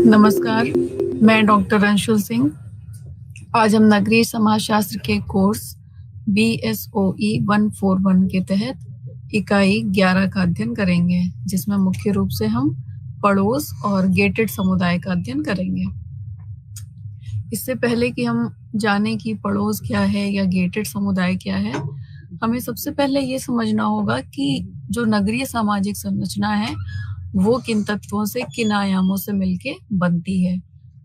नमस्कार, मैं डॉक्टर अंशुल सिंह। आज हम नगरीय समाजशास्त्र के कोर्स BSOE 141 के तहत इकाई 11 का अध्ययन करेंगे, जिसमें मुख्य रूप से हम पड़ोस और गेटेड समुदाय का अध्ययन करेंगे। इससे पहले कि हम जाने कि पड़ोस क्या है या गेटेड समुदाय क्या है, हमें सबसे पहले ये समझना होगा कि जो नगरीय सामाजिक संरचना है, वो किन तत्वों से, किन आयामों से मिलके बनती है।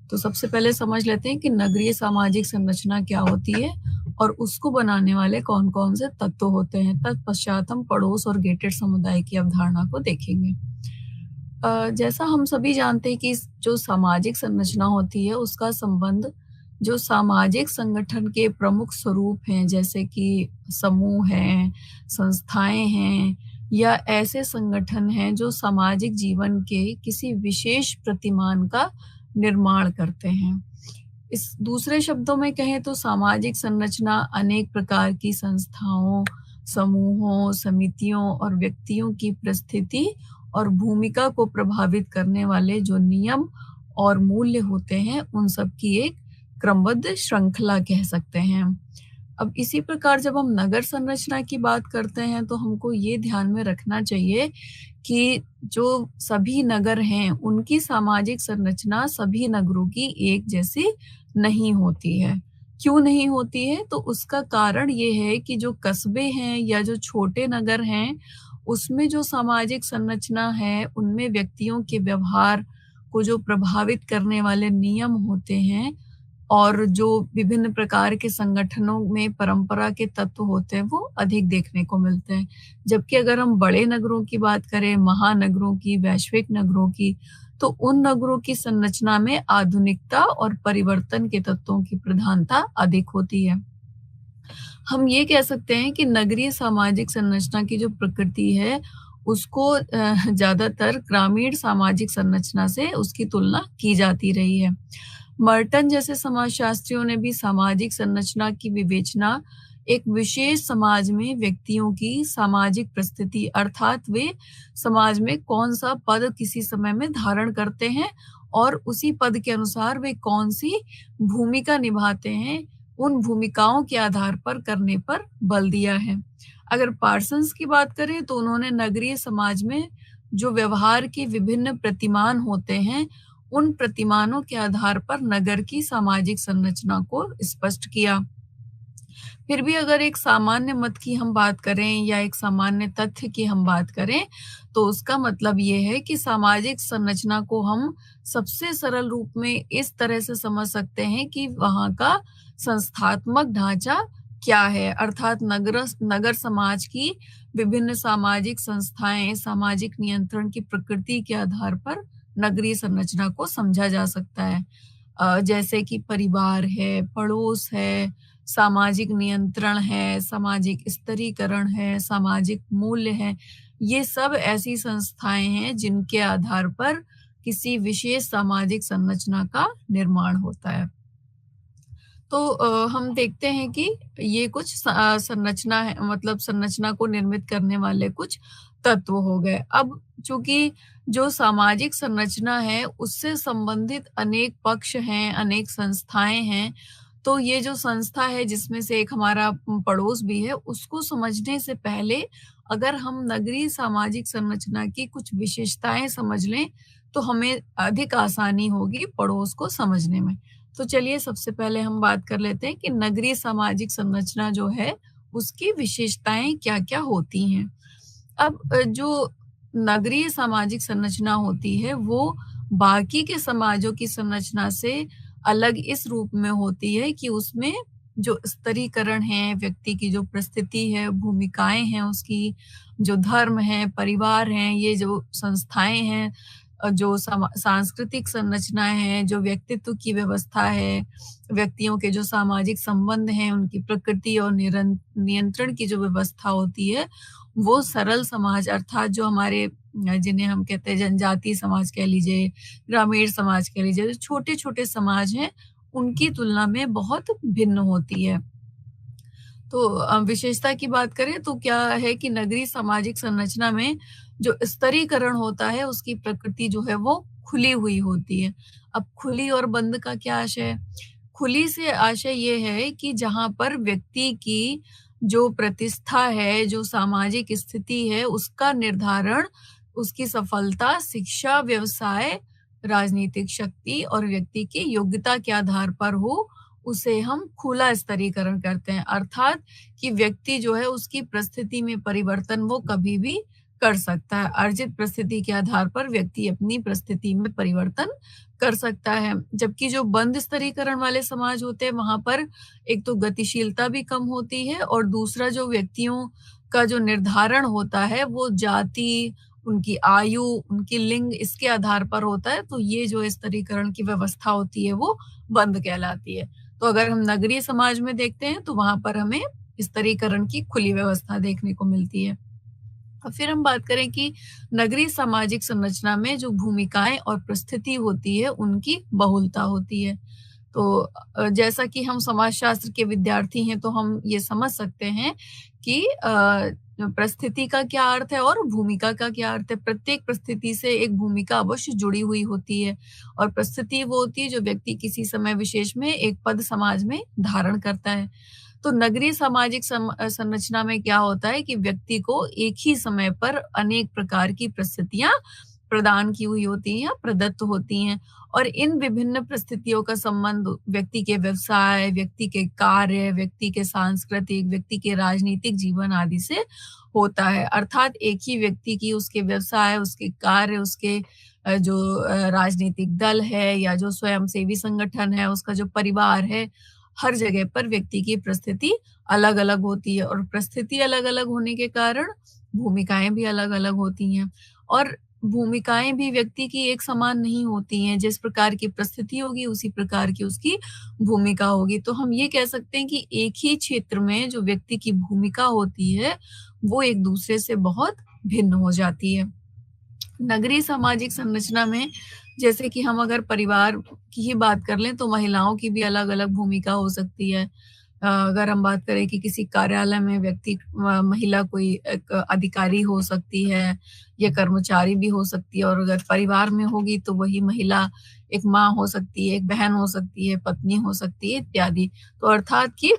तो सबसे पहले समझ लेते हैं कि नगरीय सामाजिक संरचना क्या होती है और उसको बनाने वाले कौन-कौन से तत्व होते हैं। तत्पश्चात हम पड़ोस और गेटेड समुदाय की अवधारणा को देखेंगे। जैसा हम सभी जानते हैं कि जो सामाजिक संरचना होती है, उसका संबंध जो सामाजिक संगठन के प्रमुख स्वरूप हैं, जैसे कि समूह हैं, संस्थाएं हैं या ऐसे संगठन हैं जो सामाजिक जीवन के किसी विशेष प्रतिमान का निर्माण करते हैं। इस दूसरे शब्दों में कहें तो सामाजिक संरचना अनेक प्रकार की संस्थाओं, समूहों, समितियों और व्यक्तियों की परिस्थिति और भूमिका को प्रभावित करने वाले जो नियम और मूल्य होते हैं, उन सब की एक क्रमबद्ध श्रृंखला कह सकते हैं। अब इसी प्रकार जब हम नगर संरचना की बात करते हैं तो हमको ये ध्यान में रखना चाहिए कि जो सभी नगर हैं, उनकी सामाजिक संरचना सभी नगरों की एक जैसी नहीं होती है। क्यों नहीं होती है? तो उसका कारण ये है कि जो कस्बे हैं या जो छोटे नगर हैं, उसमें जो सामाजिक संरचना है, उनमें व्यक्तियों के व्यवहार को जो प्रभावित करने वाले नियम होते हैं और जो विभिन्न प्रकार के संगठनों में परंपरा के तत्व होते हैं, वो अधिक देखने को मिलते हैं। जबकि अगर हम बड़े नगरों की बात करें, महानगरों की, वैश्विक नगरों की, तो उन नगरों की संरचना में आधुनिकता और परिवर्तन के तत्वों की प्रधानता अधिक होती है। हम ये कह सकते हैं कि नगरीय सामाजिक संरचना की जो प्रकृति है, उसको ज़्यादातर ग्रामीण सामाजिक संरचना से उसकी तुलना की जाती रही है। मर्टन जैसे समाजशास्त्रियों ने भी सामाजिक संरचना की विवेचना एक विशेष समाज में व्यक्तियों की सामाजिक परिस्थिति, अर्थात वे समाज में कौन सा पद किसी समय में धारण करते हैं और उसी पद के अनुसार वे कौन सी भूमिका निभाते हैं, उन भूमिकाओं के आधार पर करने पर बल दिया है। अगर पार्सन्स की बात करें तो उन्होंने नगरीय समाज में जो व्यवहार के विभिन्न प्रतिमान होते हैं, उन प्रतिमानों के आधार पर नगर की सामाजिक संरचना को स्पष्ट किया। फिर भी अगर एक सामान्य मत की हम बात करें या एक सामान्य तथ्य की हम बात करें, तो उसका मतलब ये है कि सामाजिक संरचना को हम सबसे सरल रूप में इस तरह से समझ सकते हैं कि वहाँ का संस्थात्मक ढांचा क्या है, अर्थात नगर समाज की विभिन्न सामाजिक संस्थाएं, सामाजिक नियंत्रण की प्रकृति के आधार पर नगरीय संरचना को समझा जा सकता है। जैसे कि परिवार है, पड़ोस है, सामाजिक नियंत्रण है, सामाजिक स्तरीकरण है, सामाजिक मूल्य है। ये सब ऐसी संस्थाएं हैं जिनके आधार पर किसी विशेष सामाजिक संरचना का निर्माण होता है। तो हम देखते हैं कि ये कुछ संरचना है, मतलब संरचना को निर्मित करने वाले कुछ तत्व हो गए। अब चूंकि जो सामाजिक संरचना है उससे संबंधित अनेक पक्ष हैं, अनेक संस्थाएं हैं, तो ये जो संस्था है जिसमें से एक हमारा पड़ोस भी है, उसको समझने से पहले अगर हम नगरीय सामाजिक संरचना की कुछ विशेषताएं समझ लें तो हमें अधिक आसानी होगी पड़ोस को समझने में। तो चलिए सबसे पहले हम बात कर लेते हैं कि नगरीय सामाजिक संरचना जो है उसकी विशेषताएं क्या-क्या होती हैं। अब जो नगरीय सामाजिक संरचना होती है वो बाकी के समाजों की संरचना से अलग इस रूप में होती है कि उसमें जो स्तरीकरण है, व्यक्ति की जो परिस्थिति है, भूमिकाएं हैं उसकी, जो धर्म है, परिवार हैं, ये जो संस्थाएं हैं, जो सांस्कृतिक संरचनाएं हैं, जो व्यक्तित्व की व्यवस्था है, व्यक्तियों के जो सामाजिक संबंध हैं, उनकी प्रकृति और नियंत्रण की जो व्यवस्था होती है, वो सरल समाज अर्थात जो हमारे जिन्हें हम कहते हैं जनजातीय समाज कह लीजिए, ग्रामीण समाज कह लीजिए, जो छोटे-छोटे समाज हैं, उनकी तुलना में बहुत भिन्न होती है। तो विशेषता की बात करें तो क्या है कि नगरीय सामाजिक संरचना में जो स्तरीकरण होता है उसकी प्रकृति जो है वो खुली हुई होती है। अब खुली और बंद का क्या आशय है? खुली से आशय ये है कि जहाँ पर व्यक्ति की जो प्रतिष्ठा है, जो सामाजिक स्थिति है, उसका निर्धारण उसकी सफलता, शिक्षा, व्यवसाय, राजनीतिक शक्ति और व्यक्ति की योग्यता के आधार पर हो, उसे हम खुला स्तरीकरण करते हैं। अर्थात कि व्यक्ति जो है उसकी परिस्थिति में परिवर्तन वो कभी भी कर सकता है। अर्जित परिस्थिति के आधार पर व्यक्ति अपनी परिस्थिति में परिवर्तन कर सकता है। जबकि जो बंद स्तरीकरण वाले समाज होते हैं, वहां पर एक तो गतिशीलता भी कम होती है और दूसरा जो व्यक्तियों का जो निर्धारण होता है वो जाति, उनकी आयु, उनकी लिंग, इसके आधार पर होता है। तो ये जो स्तरीकरण की व्यवस्था होती है वो बंद कहलाती है। तो अगर हम नगरीय समाज में देखते हैं तो वहां पर हमें स्तरीकरण की खुली व्यवस्था देखने को मिलती है। अब फिर हम बात करें कि नगरीय सामाजिक संरचना में जो भूमिकाएं और परिस्थिति होती है उनकी बहुलता होती है। तो जैसा कि हम समाजशास्त्र के विद्यार्थी हैं तो हम ये समझ सकते हैं कि परिस्थिति का क्या अर्थ है और भूमिका का क्या अर्थ है। प्रत्येक परिस्थिति से एक भूमिका अवश्य जुड़ी हुई होती है और परिस्थिति वो होती है जो व्यक्ति किसी समय विशेष में एक पद समाज में धारण करता है। तो नगरीय सामाजिक संरचना में क्या होता है कि व्यक्ति को एक ही समय पर अनेक प्रकार की परिस्थितियां प्रदान की हुई होती हैं या प्रदत्त होती हैं और इन विभिन्न परिस्थितियों का संबंध व्यक्ति के व्यवसाय, व्यक्ति के कार्य, व्यक्ति के सांस्कृतिक, व्यक्ति के राजनीतिक जीवन आदि से होता है। अर्थात एक ही व्यक्ति की उसके व्यवसाय, उसके कार्य, उसके जो राजनीतिक दल है या जो स्वयंसेवी संगठन है, उसका जो परिवार है, हर जगह पर व्यक्ति की परिस्थिति अलग अलग होती है और परिस्थिति अलग अलग होने के कारण भूमिकाएं भी अलग अलग होती हैं और भूमिकाएं भी व्यक्ति की एक समान नहीं होती हैं। जिस प्रकार की परिस्थिति होगी उसी प्रकार की उसकी भूमिका होगी। तो हम ये कह सकते हैं कि एक ही क्षेत्र में जो व्यक्ति की भूमिका होती है वो एक दूसरे से बहुत भिन्न हो जाती है। नगरीय सामाजिक संरचना में जैसे कि हम अगर परिवार की ही बात कर लें तो महिलाओं की भी अलग अलग भूमिका हो सकती है। अगर हम बात करें कि किसी कार्यालय में महिला कोई एक अधिकारी हो सकती है या कर्मचारी भी हो सकती है और अगर परिवार में होगी तो वही महिला एक माँ हो सकती है, एक बहन हो सकती है, पत्नी हो सकती है इत्यादि। तो अर्थात कि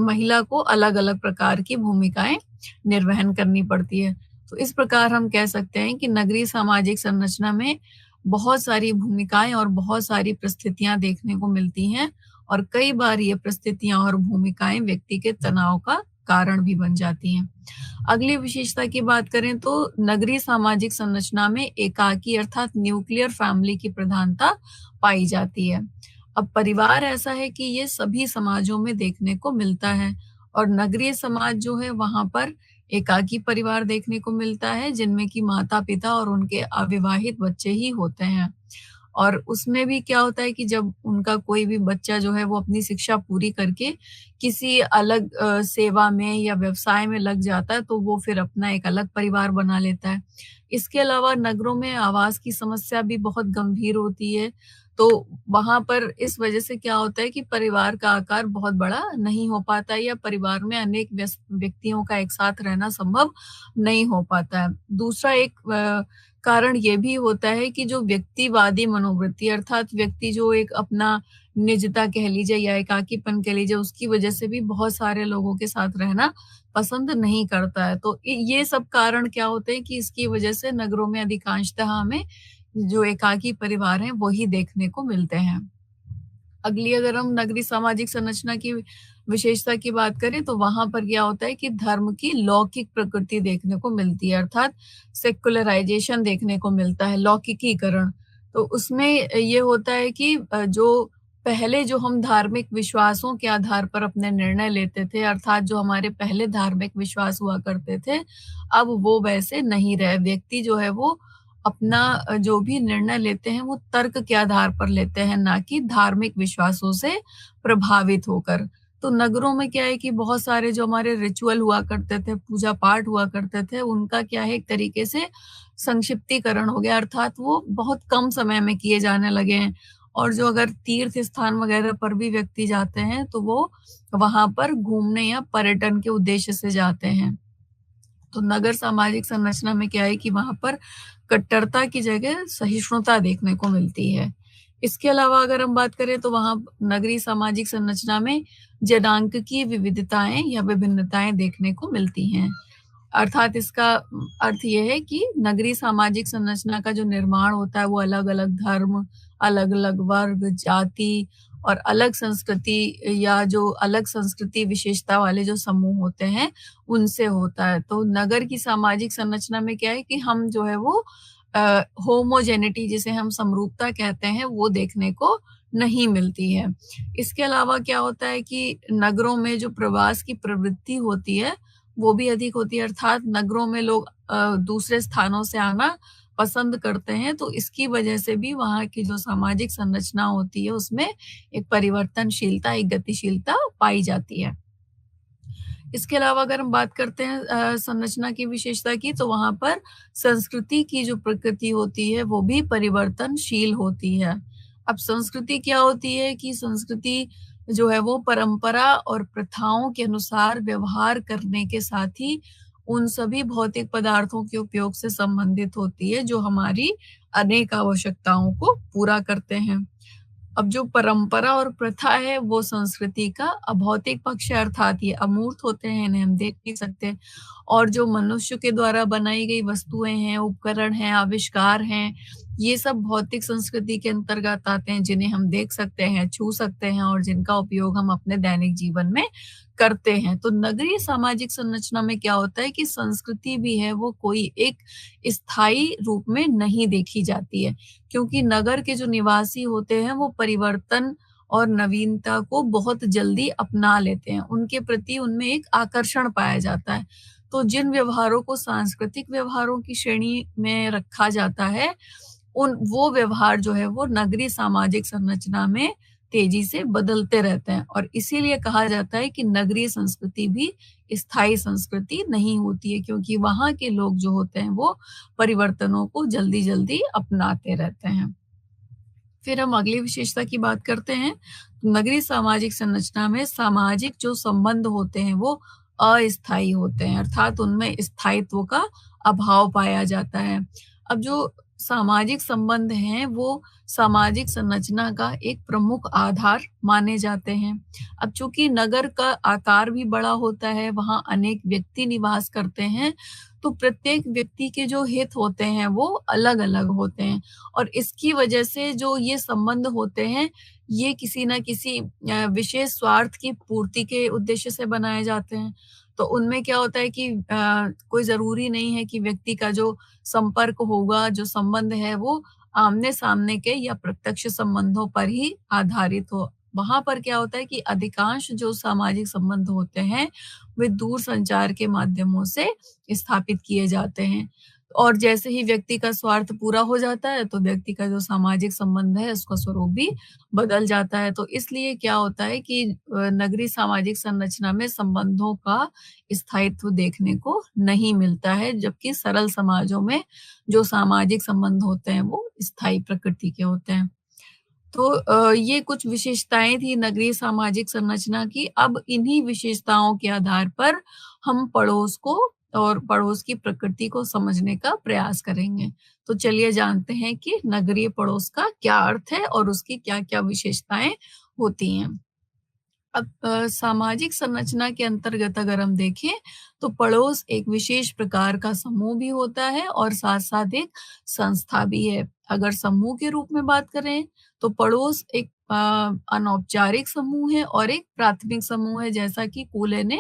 महिला को अलग अलग प्रकार की भूमिकाएं निर्वहन करनी पड़ती है। तो इस प्रकार हम कह सकते हैं कि नगरीय सामाजिक संरचना में बहुत सारी भूमिकाएं और बहुत सारी परिस्थितियां देखने को मिलती हैं और कई बार ये परिस्थितियां और भूमिकाएं व्यक्ति के तनाव का कारण भी बन जाती हैं। अगली विशेषता की बात करें तो नगरीय सामाजिक संरचना में एकाकी अर्थात न्यूक्लियर फैमिली की प्रधानता पाई जाती है। अब परिवार ऐसा है कि ये सभी समाजों में देखने को मिलता है और नगरीय समाज जो है वहां पर एकाकी परिवार देखने को मिलता है जिनमें कि माता पिता और उनके अविवाहित बच्चे ही होते हैं। और उसमें भी क्या होता है कि जब उनका कोई भी बच्चा जो है वो अपनी शिक्षा पूरी करके किसी अलग सेवा में या व्यवसाय में लग जाता है तो वो फिर अपना एक अलग परिवार बना लेता है। इसके अलावा नगरों में आवास की समस्या भी बहुत गंभीर होती है। तो वहां पर इस वजह से क्या होता है कि परिवार का आकार बहुत बड़ा नहीं हो पाता है या परिवार में अनेक व्यक्तियों का एक साथ रहना संभव नहीं हो पाता है। दूसरा एक कारण ये भी होता है कि जो व्यक्तिवादी मनोवृत्ति अर्थात व्यक्ति जो एक अपना निजता कह लीजिए या एकाकीपन कह लीजिए उसकी वजह से भी बहुत सारे लोगों के साथ रहना पसंद नहीं करता है। तो ये सब कारण क्या होते हैं कि इसकी वजह से नगरों में अधिकांशतः हमें जो एकाकी परिवार हैं वही देखने को मिलते हैं। अगली अगर हम नगरीय सामाजिक संरचना की विशेषता की बात करें तो वहां पर क्या होता है कि धर्म की लौकिक प्रकृति देखने को मिलती है अर्थात सेकुलराइजेशन देखने को मिलता है, लौकिकीकरण। तो उसमें ये होता है कि जो पहले जो हम धार्मिक विश्वासों के आधार पर अपने निर्णय लेते थे अर्थात जो हमारे पहले धार्मिक विश्वास हुआ करते थे अब वो वैसे नहीं रहे। व्यक्ति जो है वो अपना जो भी निर्णय लेते हैं वो तर्क के आधार पर लेते हैं ना कि धार्मिक विश्वासों से प्रभावित होकर। तो नगरों में क्या है कि बहुत सारे जो हमारे रिचुअल हुआ करते थे, पूजा पाठ हुआ करते थे, उनका क्या है एक तरीके से संक्षिप्तीकरण हो गया अर्थात वो बहुत कम समय में किए जाने लगे हैं। और जो अगर तीर्थ स्थान वगैरह पर भी व्यक्ति जाते हैं तो वो वहां पर घूमने या पर्यटन के उद्देश्य से जाते हैं। तो नगर सामाजिक संरचना में क्या है कि वहां पर कट्टरता की जगह सहिष्णुता देखने को मिलती है। इसके अलावा अगर हम बात करें तो वहाँ नगरीय सामाजिक संरचना में जनांक की विविधताएँ या विभिन्नताएँ देखने को मिलती हैं। अर्थात इसका अर्थ ये है कि नगरीय सामाजिक संरचना का जो निर्माण होता है वो अलग-अलग धर्म, अलग-अलग वर्ग, जाति और अलग संस्कृति या जो अलग संस्कृति विशेषता वाले जो समूह होते हैं, उनसे होता है। तो नगर की सामाजिक संरचना में क्या है कि हम जो है वो होमोजेनिटी जिसे हम समरूपता कहते हैं, वो देखने को नहीं मिलती है। इसके अलावा क्या होता है कि नगरों में जो प्रवास की प्रवृत्ति होती है, वो भी अधिक होती है अर्थात नगरों में लोग दूसरे स्थानों से आना पसंद करते हैं, तो इसकी वजह से भी वहाँ की जो सामाजिक संरचना होती है, उसमें एक परिवर्तनशीलता, एक गतिशीलता पाई जाती है। इसके अलावा अगर हम बात करते हैं संरचना की विशेषता की, तो वहाँ पर संस्कृति की जो प्रकृति होती है, वो भी परिवर्तनशील होती है। अब संस्कृति क्या होती है कि संस्कृति जो है वो परंपरा और प्रथाओं के अनुसार व्यवहार करने के साथ ही उन सभी भौतिक पदार्थों के उपयोग से संबंधित होती है, जो हमारी अनेक आवश्यकताओं को पूरा करते हैं। अब जो परंपरा और प्रथा है वो संस्कृति का अभौतिक पक्ष है अर्थात ये अमूर्त होते हैं, इन्हें हम देख नहीं सकते। और जो मनुष्य के द्वारा बनाई गई वस्तुएं हैं, उपकरण हैं, आविष्कार हैं, ये सब भौतिक संस्कृति के अंतर्गत आते हैं, जिन्हें हम देख सकते हैं, छू सकते हैं और जिनका उपयोग हम अपने दैनिक जीवन में करते हैं। तो नगरीय सामाजिक संरचना में क्या होता है कि संस्कृति भी है वो कोई एक स्थायी रूप में नहीं देखी जाती है, क्योंकि नगर के जो निवासी होते हैं वो परिवर्तन और नवीनता को बहुत जल्दी अपना लेते हैं। उनके प्रति उनमें एक आकर्षण पाया जाता है। तो जिन व्यवहारों को सांस्कृतिक व्यवहारों की श्रेणी में रखा जाता है, उन वो व्यवहार जो है वो नगरीय सामाजिक संरचना में तेजी से बदलते रहते हैं और इसीलिए कहा जाता है कि नगरीय संस्कृति भी स्थायी संस्कृति नहीं होती है, क्योंकि वहाँ के लोग जो होते हैं वो परिवर्तनों को जल्दी-जल्दी अपनाते रहते हैं। फिर हम अगली विशेषता की बात करते हैं। नगरीय सामाजिक संरचना में सामाजिक जो संबंध होते हैं वो अस्थायी होते हैं, अर्थात उनमें स्थायित्व का अभाव पाया जाता है। अब जो सामाजिक संबंध हैं वो सामाजिक संरचना का एक प्रमुख आधार माने जाते हैं। अब चूंकि नगर का आकार भी बड़ा होता है, वहाँ अनेक व्यक्ति निवास करते हैं, तो प्रत्येक व्यक्ति के जो हित होते हैं वो अलग-अलग होते हैं और इसकी वजह से जो ये संबंध होते हैं, ये किसी न किसी विशेष स्वार्थ की पूर्ति के उद्देश्य से बनाए जाते हैं। तो उनमें क्या होता है कि कोई ज़रूरी नहीं है कि व्यक्ति का जो संपर्क होगा, जो संबंध है वो आमने-सामने के या प्रत्यक्ष संबंधों पर ही आधारित हो। वहाँ पर क्या होता है कि अधिकांश जो सामाजिक संबंध होते हैं, वे दूर संचार के माध्यमों से स्थापित किए जाते हैं। और जैसे ही व्यक्ति का स्वार्थ पूरा हो जाता है, तो व्यक्ति का जो सामाजिक संबंध है, उसका स्वरूप भी बदल जाता है। तो इसलिए क्या होता है कि नगरीय सामाजिक संरचना में संबंधों का स्थायित्व देखने को नहीं मिलता है, जबकि सरल समाजों में जो सामाजिक संबंध होते हैं, वो स्थायी प्रकृति के होते हैं। तो ये कुछ विशेषताएँ थी नगरीय सामाजिक संरचना की। अब इन्हीं विशेषताओं के आधार पर हम पड़ोस को और पड़ोस की प्रकृति को समझने का प्रयास करेंगे। तो चलिए जानते हैं कि नगरीय पड़ोस का क्या अर्थ है और उसकी क्या-क्या विशेषताएँ होती हैं। अब सामाजिक संरचना के अंतर्गत अगर हम देखें, तो पड़ोस एक विशेष प्रकार का समूह भी होता है और साथ-साथ एक संस्था भी है। अगर समूह के रूप में बात करें, तो पड़ोस एक अनौपचारिक समूह है और एक प्राथमिक समूह है, जैसा कि कूले ने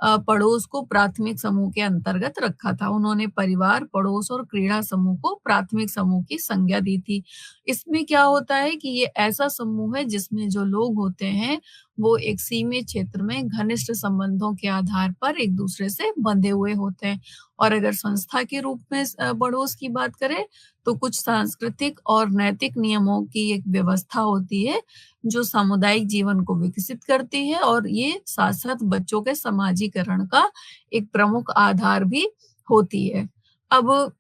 पड़ोस को प्राथमिक समूह के अंतर्गत रखा था। उन्होंने परिवार, पड़ोस और क्रीड़ा समूह को प्राथमिक समूह की संज्ञा दी थी। इसमें क्या होता है कि ये ऐसा समूह है जिसमें जो लोग होते हैं, वो एक सीमित क्षेत्र में घनिष्ठ संबंधों के आधार पर एक दूसरे से बंधे हुए होते हैं। और अगर संस्था के रूप में पड़ोस की बात करें, तो कुछ सांस्कृतिक और नैतिक नियमों की एक व्यवस्था होती है, जो सामुदायिक जीवन को विकसित करती है और ये साथ-साथ बच्चों के समाजीकरण का एक प्रमुख आधार भी होती है। अब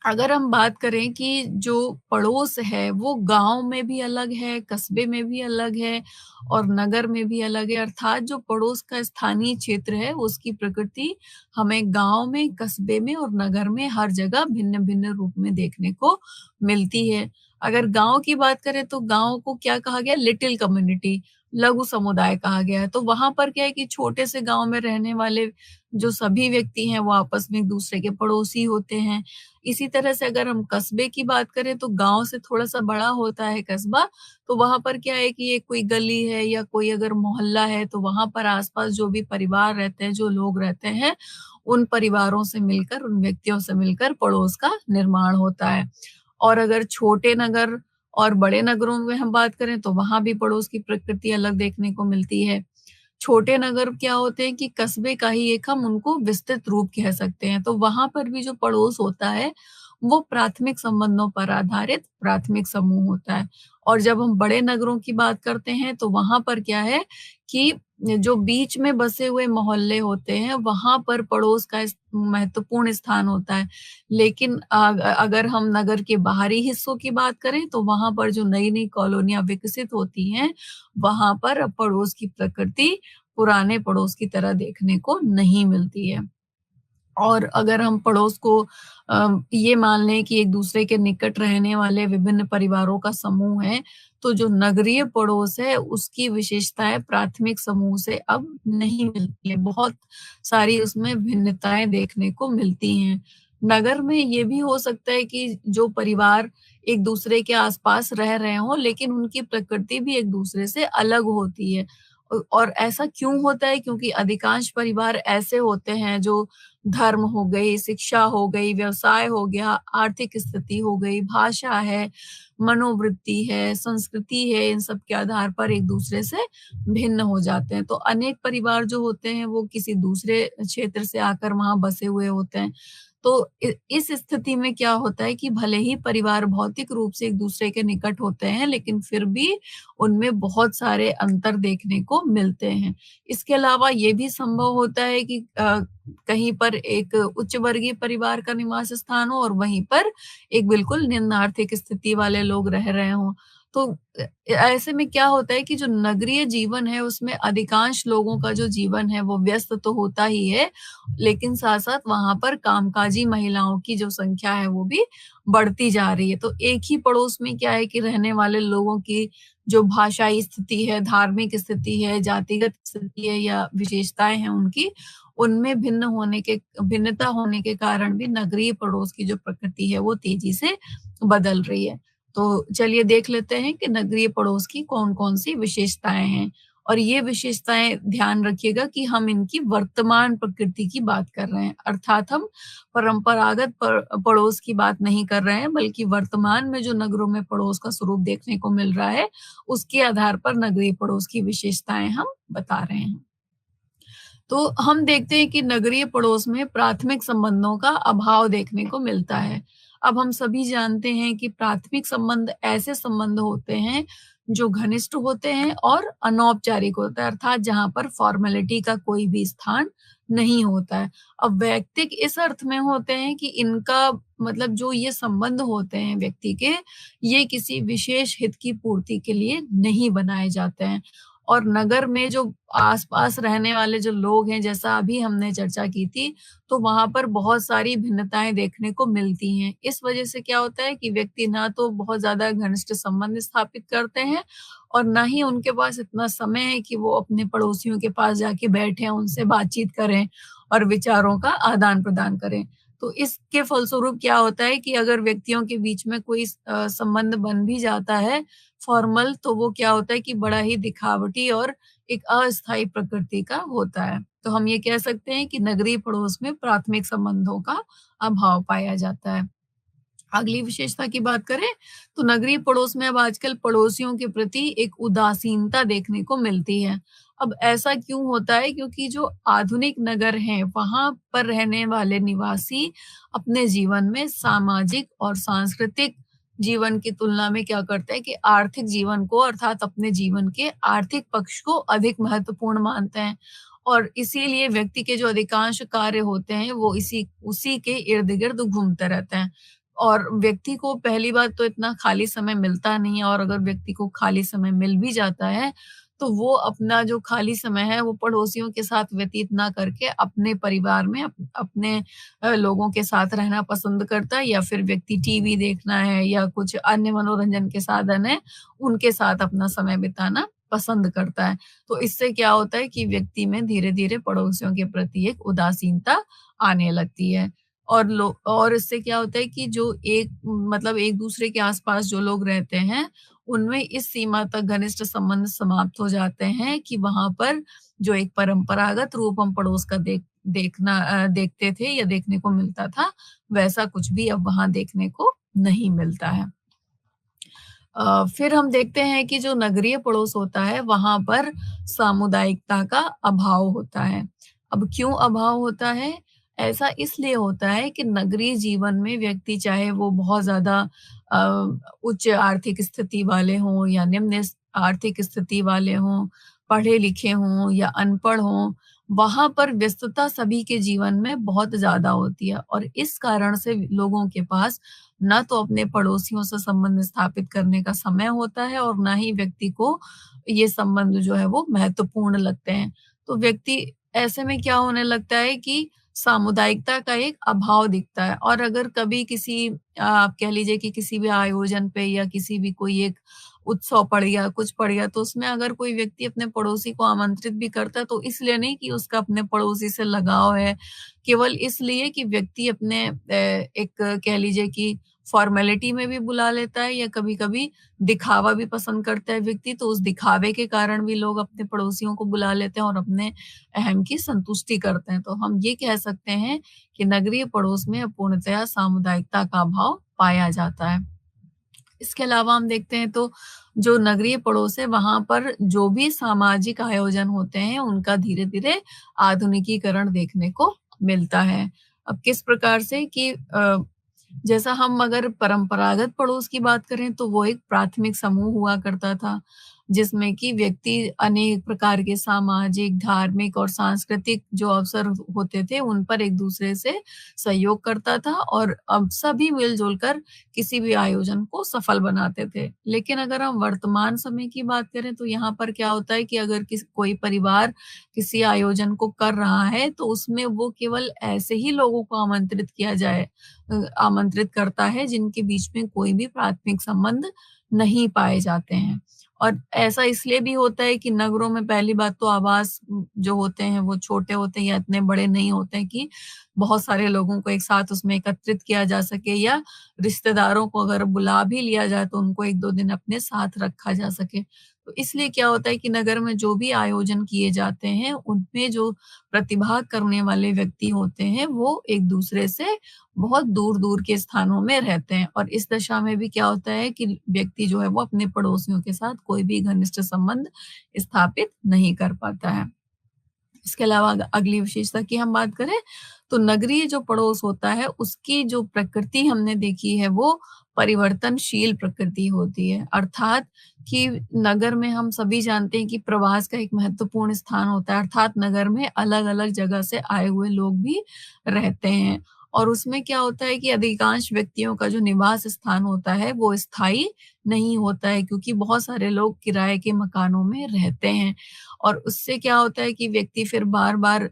अगर हम बात करें कि जो पड़ोस है वो गाँव में भी अलग है, कस्बे में भी अलग है और नगर में भी अलग है, अर्थात जो पड़ोस का स्थानीय क्षेत्र है उसकी प्रकृति हमें गाँव में, कस्बे में और नगर में हर जगह भिन्न-भिन्न रूप में देखने को मिलती है। अगर गाँव की बात करें तो गाँव को क्या कहा गया? लिटिल कम्युनिटी, लघु समुदाय कहा गया है। तो वहाँ पर क्या है कि छोटे से गाँव में रहने वाले जो सभी व्यक्ति हैं वो आपस में एक-दूसरे के पड़ोसी होते हैं। इसी तरह से अगर हम कस्बे की बात करें तो गाँव से थोड़ा-सा बड़ा होता है कस्बा, तो वहाँ पर क्या है कि एक कोई गली है या कोई अगर मोहल्ला है तो वहाँ पर आस-पास जो भी परिवार रहते हैं, जो लोग रहते हैं, उन परिवारों से मिलकर, उन व्यक्तियों से मिलकर पड़ोस का निर्माण होता है। और अगर छोटे नगर और बड़े नगरों में हम बात करें तो वहाँ भी पड़ोस की प्रकृति अलग देखने को मिलती है। छोटे नगर क्या होते हैं कि कस्बे का ही एक हम उनको विस्तृत रूप कह सकते हैं। तो वहाँ पर भी जो पड़ोस होता है, वो प्राथमिक संबंधों पर आधारित प्राथमिक समूह होता है। और जब हम बड़े नगरों की बात करते हैं, तो वहाँ पर क्या है कि जो बीच में बसे हुए मोहल्ले होते हैं, वहाँ पर पड़ोस का महत्वपूर्ण स्थान होता है। लेकिन अगर हम नगर के बाहरी हिस्सों की बात करें, तो वहाँ पर जो नई-नई कॉलोनियाँ विकसित होती हैं, वहाँ पर पड़ोस की प्रकृति पुराने पड़ोस की तरह देखने को नहीं मिलती है। और अगर हम पड़ोस को ये मान लें कि एक-दूसरे के निकट रहने वाले विभिन्न परिवारों का समूह है, तो जो नगरीय पड़ोस है, उसकी विशेषताएँ प्राथमिक समूह से अब नहीं मिलती हैं। बहुत सारी उसमें भिन्नताएँ देखने को मिलती हैं। नगर में ये भी हो सकता है कि जो परिवार एक-दूसरे के आस-पास रह रहे हों, लेकिन उनकी प्रकृति भी एक-दूसरे से अलग होती है। और ऐसा क्यों होता है? क्योंकि अधिकांश परिवार ऐसे होते हैं जो धर्म हो गई, शिक्षा हो गई, व्यवसाय हो गया, आर्थिक स्थिति हो गई, भाषा है, मनोवृत्ति है, संस्कृति है, इन सब के आधार पर एक-दूसरे से भिन्न हो जाते हैं। तो अनेक परिवार जो होते हैं वो किसी दूसरे क्षेत्र से आकर वहाँ बसे हुए होते हैं। तो इस स्थिति में क्या होता है कि भले ही परिवार भौतिक रूप से एक-दूसरे के निकट होते हैं, लेकिन फिर भी उनमें बहुत सारे अंतर देखने को मिलते हैं। इसके अलावा ये भी संभव होता है कि कहीं पर एक उच्च वर्गीय परिवार का निवास स्थान हो और वहीं पर एक बिल्कुल निम्न आर्थिक स्थिति वाले लोग रह रहे हों। तो ऐसे में क्या होता है कि जो नगरीय जीवन है उसमें अधिकांश लोगों का जो जीवन है वो व्यस्त तो होता ही है, लेकिन साथ-साथ वहाँ पर कामकाजी महिलाओं की जो संख्या है वो भी बढ़ती जा रही है। तो एक ही पड़ोस में क्या है कि रहने वाले लोगों की जो भाषाई स्थिति है, धार्मिक स्थिति है, जातिगत स्थिति है या विशेषताएँ हैं उनकी, उनमें भिन्नता होने के कारण भी नगरीय पड़ोस की जो प्रकृति है वो तेज़ी से बदल रही है। तो चलिए देख लेते हैं कि नगरीय पड़ोस की कौन-कौन सी विशेषताएँ हैं। और ये विशेषताएँ ध्यान रखिएगा कि हम इनकी वर्तमान प्रकृति की बात कर रहे हैं। अर्थात हम परंपरागत पड़ोस की बात नहीं कर रहे हैं, बल्कि वर्तमान में जो नगरों में पड़ोस का स्वरूप देखने को मिल रहा है, उसके आधार पर नगरीय पड़ोस की विशेषताएँ हम बता रहे हैं। तो हम देखते हैं कि नगरीय पड़ोस में प्राथमिक संबंधों का अभाव देखने को मिलता है। अब हम सभी जानते हैं कि प्राथमिक संबंध ऐसे संबंध होते हैं जो घनिष्ठ होते हैं और अनौपचारिक होता है, अर्थात जहाँ पर फॉर्मेलिटी का कोई भी स्थान नहीं होता है। अब वैयक्तिक इस अर्थ में होते हैं कि इनका मतलब जो ये संबंध होते हैं व्यक्ति के, ये किसी विशेष हित की पूर्ति के लिए नहीं बनाए जाते हैं। और नगर में जो आस-पास रहने वाले जो लोग हैं, जैसा अभी हमने चर्चा की थी, तो वहाँ पर बहुत सारी भिन्नताएँ देखने को मिलती हैं। इस वजह से क्या होता है कि व्यक्ति ना तो बहुत ज़्यादा घनिष्ठ संबंध स्थापित करते हैं और ना ही उनके पास इतना समय है कि वो अपने पड़ोसियों के पास जाके बैठें, उनसे बातचीत करें और विचारों का आदान-प्रदान करें। तो इसके फलस्वरूप क्या होता है कि अगर व्यक्तियों के बीच में कोई संबंध बन भी जाता है फॉर्मल, तो वो क्या होता है कि बड़ा ही दिखावटी और एक अस्थायी प्रकृति का होता है। तो हम ये कह सकते हैं कि नगरीय पड़ोस में प्राथमिक संबंधों का अभाव पाया जाता है। अगली विशेषता की बात करें तो नगरीय पड़ोस में अब आजकल पड़ोसियों के प्रति एक उदासीनता देखने को मिलती है। अब ऐसा क्यों होता है? क्योंकि जो आधुनिक नगर हैं, वहाँ पर रहने वाले निवासी अपने जीवन में सामाजिक और सांस्कृतिक जीवन की तुलना में क्या करते हैं कि आर्थिक जीवन को अर्थात अपने जीवन के आर्थिक पक्ष को अधिक महत्वपूर्ण मानते हैं। और इसीलिए व्यक्ति के जो अधिकांश कार्य होते हैं वो इसी उसी के इर्द-गिर्द घूमते रहते हैं। और व्यक्ति को पहली बात तो इतना खाली समय मिलता नहीं है और अगर व्यक्ति को खाली समय मिल भी जाता है, तो वो अपना जो खाली समय है वो पड़ोसियों के साथ व्यतीत ना करके अपने परिवार में अपने लोगों के साथ रहना पसंद करता है, या फिर व्यक्ति टीवी देखना है या कुछ अन्य मनोरंजन के साधन है, उनके साथ अपना समय बिताना पसंद करता है। तो इससे क्या होता है कि व्यक्ति में धीरे-धीरे पड़ोसियों के प्रति एक उदासीनता आने लगती है। और इससे क्या होता है कि जो एक-दूसरे के आस-पास जो लोग रहते हैं, उनमें इस सीमा तक घनिष्ठ संबंध समाप्त हो जाते हैं कि वहाँ पर जो एक परंपरागत रूप हम पड़ोस का देखते थे या देखने को मिलता था, वैसा कुछ भी अब वहाँ देखने को नहीं मिलता है। फिर हम देखते हैं कि जो नगरीय पड़ोस होता है, वहाँ पर सामुदायिकता का अभाव होता है। अब क्यों अभाव होता है? ऐसा इसलिए होता है कि नगरीय जीवन में व्यक्ति चाहे वो बहुत ज़्यादा अ, उच्च आर्थिक स्थिति वाले हों या निम्न आर्थिक स्थिति वाले हों, पढ़े-लिखे हों या अनपढ़ हों, वहाँ पर व्यस्तता सभी के जीवन में बहुत ज़्यादा होती है और इस कारण से लोगों के पास ना तो अपने पड़ोसियों से संबंध स्थापित करने का समय होता है और ना ही व्यक्ति को ये संबंध जो है वो महत्वपूर्ण लगते हैं। तो व्यक्ति ऐसे में क्या होने लगता है कि सामुदायिकता का एक अभाव दिखता है और अगर कभी किसी आप कह लीजिए कि किसी भी आयोजन पे या किसी भी कोई एक उत्सव पड़ गया, कुछ पड़ गया, तो उसमें अगर कोई व्यक्ति अपने पड़ोसी को आमंत्रित भी करता है तो इसलिए नहीं कि उसका अपने पड़ोसी से लगाव है, केवल इसलिए कि व्यक्ति अपने एक कह लीजिए कि फॉर्मेलिटी में भी बुला लेता है या कभी-कभी दिखावा भी पसंद करता है व्यक्ति, तो उस दिखावे के कारण भी लोग अपने पड़ोसियों को बुला लेते हैं और अपने अहम की संतुष्टि करते हैं। तो हम ये कह सकते हैं कि नगरीय पड़ोस में पूर्णतया सामुदायिकता का अभाव पाया जाता है। इसके अलावा हम देखते हैं तो जो नगरीय पड़ोस है वहाँ पर जो भी सामाजिक आयोजन होते हैं उनका धीरे-धीरे आधुनिकीकरण देखने को मिलता है। अब किस प्रकार से कि जैसा हम अगर परंपरागत पड़ोस की बात करें तो वो एक प्राथमिक समूह हुआ करता था, जिसमें कि व्यक्ति अनेक प्रकार के सामाजिक, धार्मिक और सांस्कृतिक जो अवसर होते थे, उन पर एक-दूसरे से सहयोग करता था और अब सभी मिल-जुल कर किसी भी आयोजन को सफल बनाते थे। लेकिन अगर हम वर्तमान समय की बात करें तो यहाँ पर क्या होता है कि अगर कोई परिवार किसी आयोजन को कर रहा है, तो उसमें वो केवल ऐसे ही लोगों को आमंत्रित करता है जिनके बीच में कोई भी प्राथमिक संबंध नहीं पाए जाते हैं। और ऐसा इसलिए भी होता है कि नगरों में पहली बात तो आवास जो होते हैं वो छोटे होते हैं या इतने बड़े नहीं होते हैं कि बहुत सारे लोगों को एक साथ उसमें एकत्रित किया जा सके या रिश्तेदारों को अगर बुला भी लिया जाए तो उनको 1-2 दिन अपने साथ रखा जा सके। तो इसलिए क्या होता है कि नगर में जो भी आयोजन किए जाते हैं, उनमें जो प्रतिभाग करने वाले व्यक्ति होते हैं, वो एक-दूसरे से बहुत दूर-दूर के स्थानों में रहते हैं और इस दशा में भी क्या होता है कि व्यक्ति जो है वो अपने पड़ोसियों के साथ कोई भी घनिष्ठ संबंध स्थापित नहीं कर पाता है। इसके अलावा अगली विशेषता की हम बात करें तो नगरीय जो पड़ोस होता है उसकी जो प्रकृति हमने देखी है वो परिवर्तनशील प्रकृति होती है। अर्थात कि नगर में हम सभी जानते हैं कि प्रवास का एक महत्वपूर्ण स्थान होता है, अर्थात नगर में अलग-अलग जगह से आए हुए लोग भी रहते हैं और उसमें क्या होता है कि अधिकांश व्यक्तियों का जो निवास स्थान होता है वो स्थायी नहीं होता है क्योंकि बहुत सारे लोग किराए के मकानों में रहते हैं और उससे क्या होता है कि व्यक्ति फिर बार-बार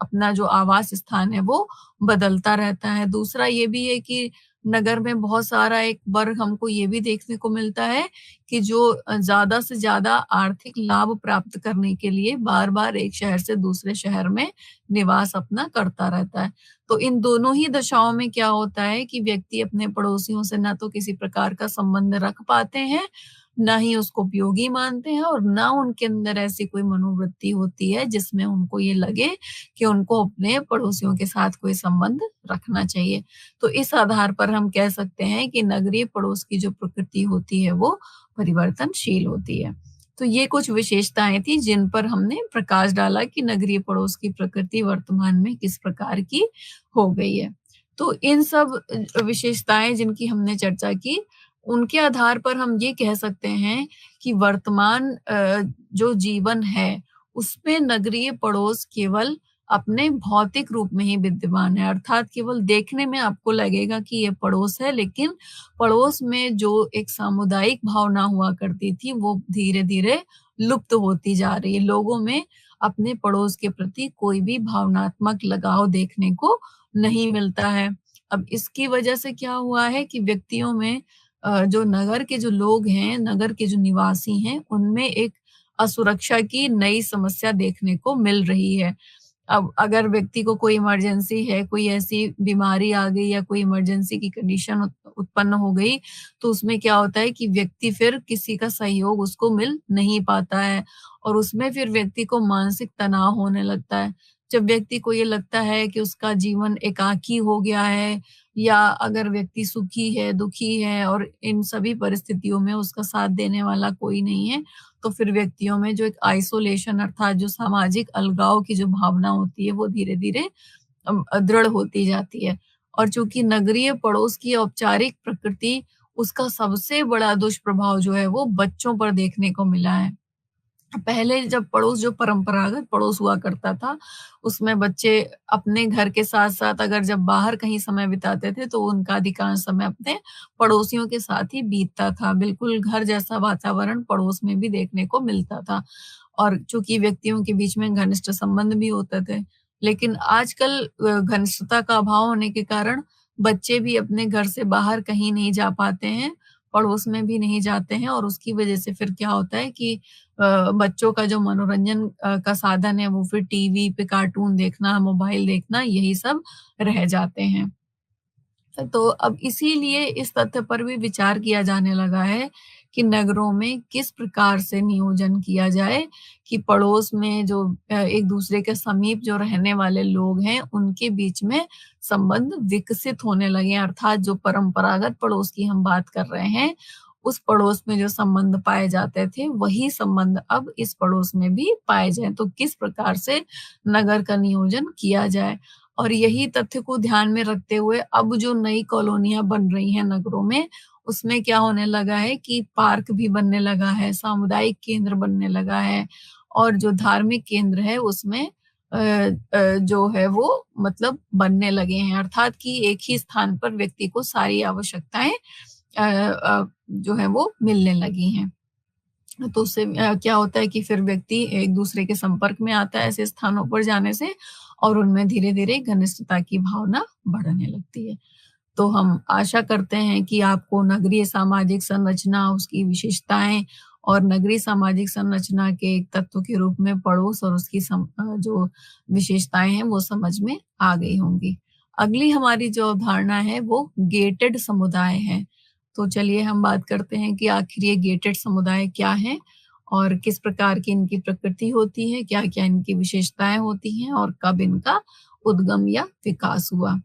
अपना जो आवास स्थान है वो बदलता रहता है। दूसरा ये भी है कि नगर में बहुत सारा एक वर्ग हमको ये भी देखने को मिलता है कि जो ज़्यादा से ज़्यादा आर्थिक लाभ प्राप्त करने के लिए बार-बार एक शहर से दूसरे शहर में निवास अपना करता रहता है। तो इन दोनों ही दशाओं में क्या होता है कि व्यक्ति अपने पड़ोसियों से ना तो किसी प्रकार का संबंध रख पाते हैं, ना ही उसको उपयोगी मानते हैं और ना उनके अंदर ऐसी कोई मनोवृत्ति होती है जिसमें उनको ये लगे कि उनको अपने पड़ोसियों के साथ कोई संबंध रखना चाहिए। तो इस आधार पर हम कह सकते हैं कि नगरीय पड़ोस की जो प्रकृति होती है वो परिवर्तनशील होती है। तो ये कुछ विशेषताएँ थी जिन पर हमने प्रकाश डाला कि नगरीय पड़ोस की प्रकृति वर्तमान में किस प्रकार की हो गई है। तो इन सब विशेषताएँ जिनकी हमने चर्चा की, उनके आधार पर हम ये कह सकते हैं कि वर्तमान जो जीवन है, उसमें नगरीय पड़ोस केवल अपने भौतिक रूप में ही विद्यमान है। अर्थात केवल देखने में आपको लगेगा कि ये पड़ोस है, लेकिन पड़ोस में जो एक सामुदायिक भावना हुआ करती थी, वो धीरे-धीरे लुप्त होती जा रही है। लोगों में अपने पड़ोस के प्रति कोई भी भावनात्मक लगाव देखने को नहीं मिलता है। अब इसकी वजह से क्या हुआ है कि व्यक्तियों में जो नगर के जो लोग हैं, नगर के जो निवासी हैं, उनमें एक असुरक्षा की नई समस्या देखने को मिल रही है। अब अगर व्यक्ति को कोई इमरजेंसी है, कोई ऐसी बीमारी आ गई या कोई इमरजेंसी की कंडीशन उत्पन्न हो गई, तो उसमें क्या होता है कि व्यक्ति फिर किसी का सहयोग उसको मिल नहीं पाता है और उसमें फिर व्यक्ति को मानसिक तनाव होने लगता है। जब व्यक्ति को ये लगता है कि उसका जीवन एकाकी हो गया है या अगर व्यक्ति सुखी है, दुखी है और इन सभी परिस्थितियों में उसका साथ देने वाला कोई नहीं है, तो फिर व्यक्तियों में जो एक आइसोलेशन अर्थात जो सामाजिक अलगाव की जो भावना होती है वो धीरे-धीरे दृढ़ होती जाती है। और चूँकि नगरीय पड़ोस की औपचारिक प्रकृति उसका सबसे बड़ा दुष्प्रभाव जो है वो बच्चों पर देखने को मिला है। पहले जब पड़ोस जो परंपरागत पड़ोस हुआ करता था, उसमें बच्चे अपने घर के साथ-साथ अगर जब बाहर कहीं समय बिताते थे, तो उनका अधिकांश समय अपने पड़ोसियों के साथ ही बीतता था। बिल्कुल घर जैसा वातावरण पड़ोस में भी देखने को मिलता था और चूँकि व्यक्तियों के बीच में घनिष्ठ संबंध भी होते थे। लेकिन आजकल घनिष्ठता का अभाव होने के कारण बच्चे भी अपने घर से बाहर कहीं नहीं जा पाते हैं, पड़ोस में भी नहीं जाते हैं और उसकी वजह से फिर क्या होता है कि बच्चों का जो मनोरंजन का साधन है वो फिर टीवी पे कार्टून देखना, मोबाइल देखना यही सब रह जाते हैं। तो अब इसीलिए इस तथ्य पर भी विचार किया जाने लगा है कि नगरों में किस प्रकार से नियोजन किया जाए कि पड़ोस में जो एक दूसरे के समीप जो रहने वाले लोग हैं, उनके बीच में संबंध विकसित होने लगे। अर्थात जो परंपरागत पड़ोस की हम बात कर रहे हैं, उस पड़ोस में जो संबंध पाए जाते थे, वही संबंध अब इस पड़ोस में भी पाए जाएँ। तो किस प्रकार से नगर का नियोजन किया जाए? और यही तथ्य को ध्यान में रखते हुए अब जो नई कॉलोनियाँ बन रही हैं नगरों में, उसमें क्या होने लगा है कि पार्क भी बनने लगा है, सामुदायिक केंद्र बनने लगा है और जो धार्मिक केंद्र है उसमें जो है वो मतलब बनने लगे हैं। अर्थात कि एक ही स्थान पर व्यक्ति को सारी आवश्यकताएँ जो है वो मिलने लगी हैं। तो उससे क्या होता है कि फिर व्यक्ति एक-दूसरे के संपर्क में आता है ऐसे स्थानों पर जाने से और उनमें धीरे-धीरे घनिष्ठता की भावना बढ़ने लगती है। तो हम आशा करते हैं कि आपको नगरीय सामाजिक संरचना, उसकी विशेषताएँ और नगरीय सामाजिक संरचना के एक तत्व के रूप में पड़ोस और उसकी जो विशेषताएँ हैं वो समझ में आ गई होंगी। अगली हमारी जो अवधारणा है वो गेटेड समुदाय है। तो चलिए हम बात करते हैं कि आखिर ये गेटेड समुदाय क्या हैं और किस प्रकार की इनकी प्रकृति होती है, क्या-क्या इनकी विशेषताएँ होती हैं और कब इनका उद्गम या विकास हुआ।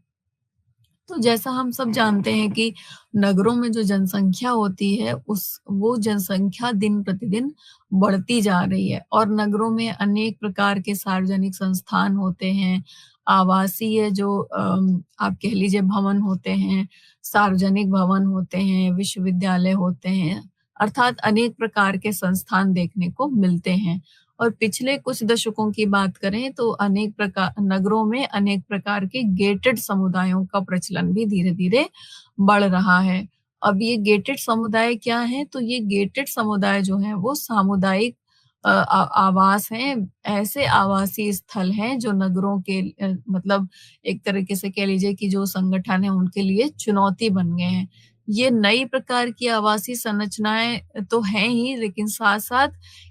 तो जैसा हम सब जानते हैं कि नगरों में जो जनसंख्या होती है उस वो जनसंख्या दिन-प्रतिदिन बढ़ती जा रही है और नगरों में अनेक प्रकार के सार्वजनिक संस्थान होते हैं, आवासीय जो आप कह लीजिए भवन होते हैं, सार्वजनिक भवन होते हैं, विश्वविद्यालय होते हैं, अर्थात अनेक प्रकार के संस्थान देखने को मिलते हैं। और पिछले कुछ दशकों की बात करें तो अनेक प्रकार नगरों में अनेक प्रकार के गेटेड समुदायों का प्रचलन भी धीरे-धीरे बढ़ रहा है। अब ये गेटेड समुदाय क्या हैं? तो ये गेटेड समुदाय जो हैं वो सामुदायिक आवास हैं, ऐसे आवासीय स्थल हैं जो नगरों के मतलब एक तरीके से कह लीजिए कि जो संगठन है उनके लिए चुनौती बन गए हैं। ये नई प्रकार की आवासीय संरचनाएँ तो हैं ही लेकिन साथ-साथ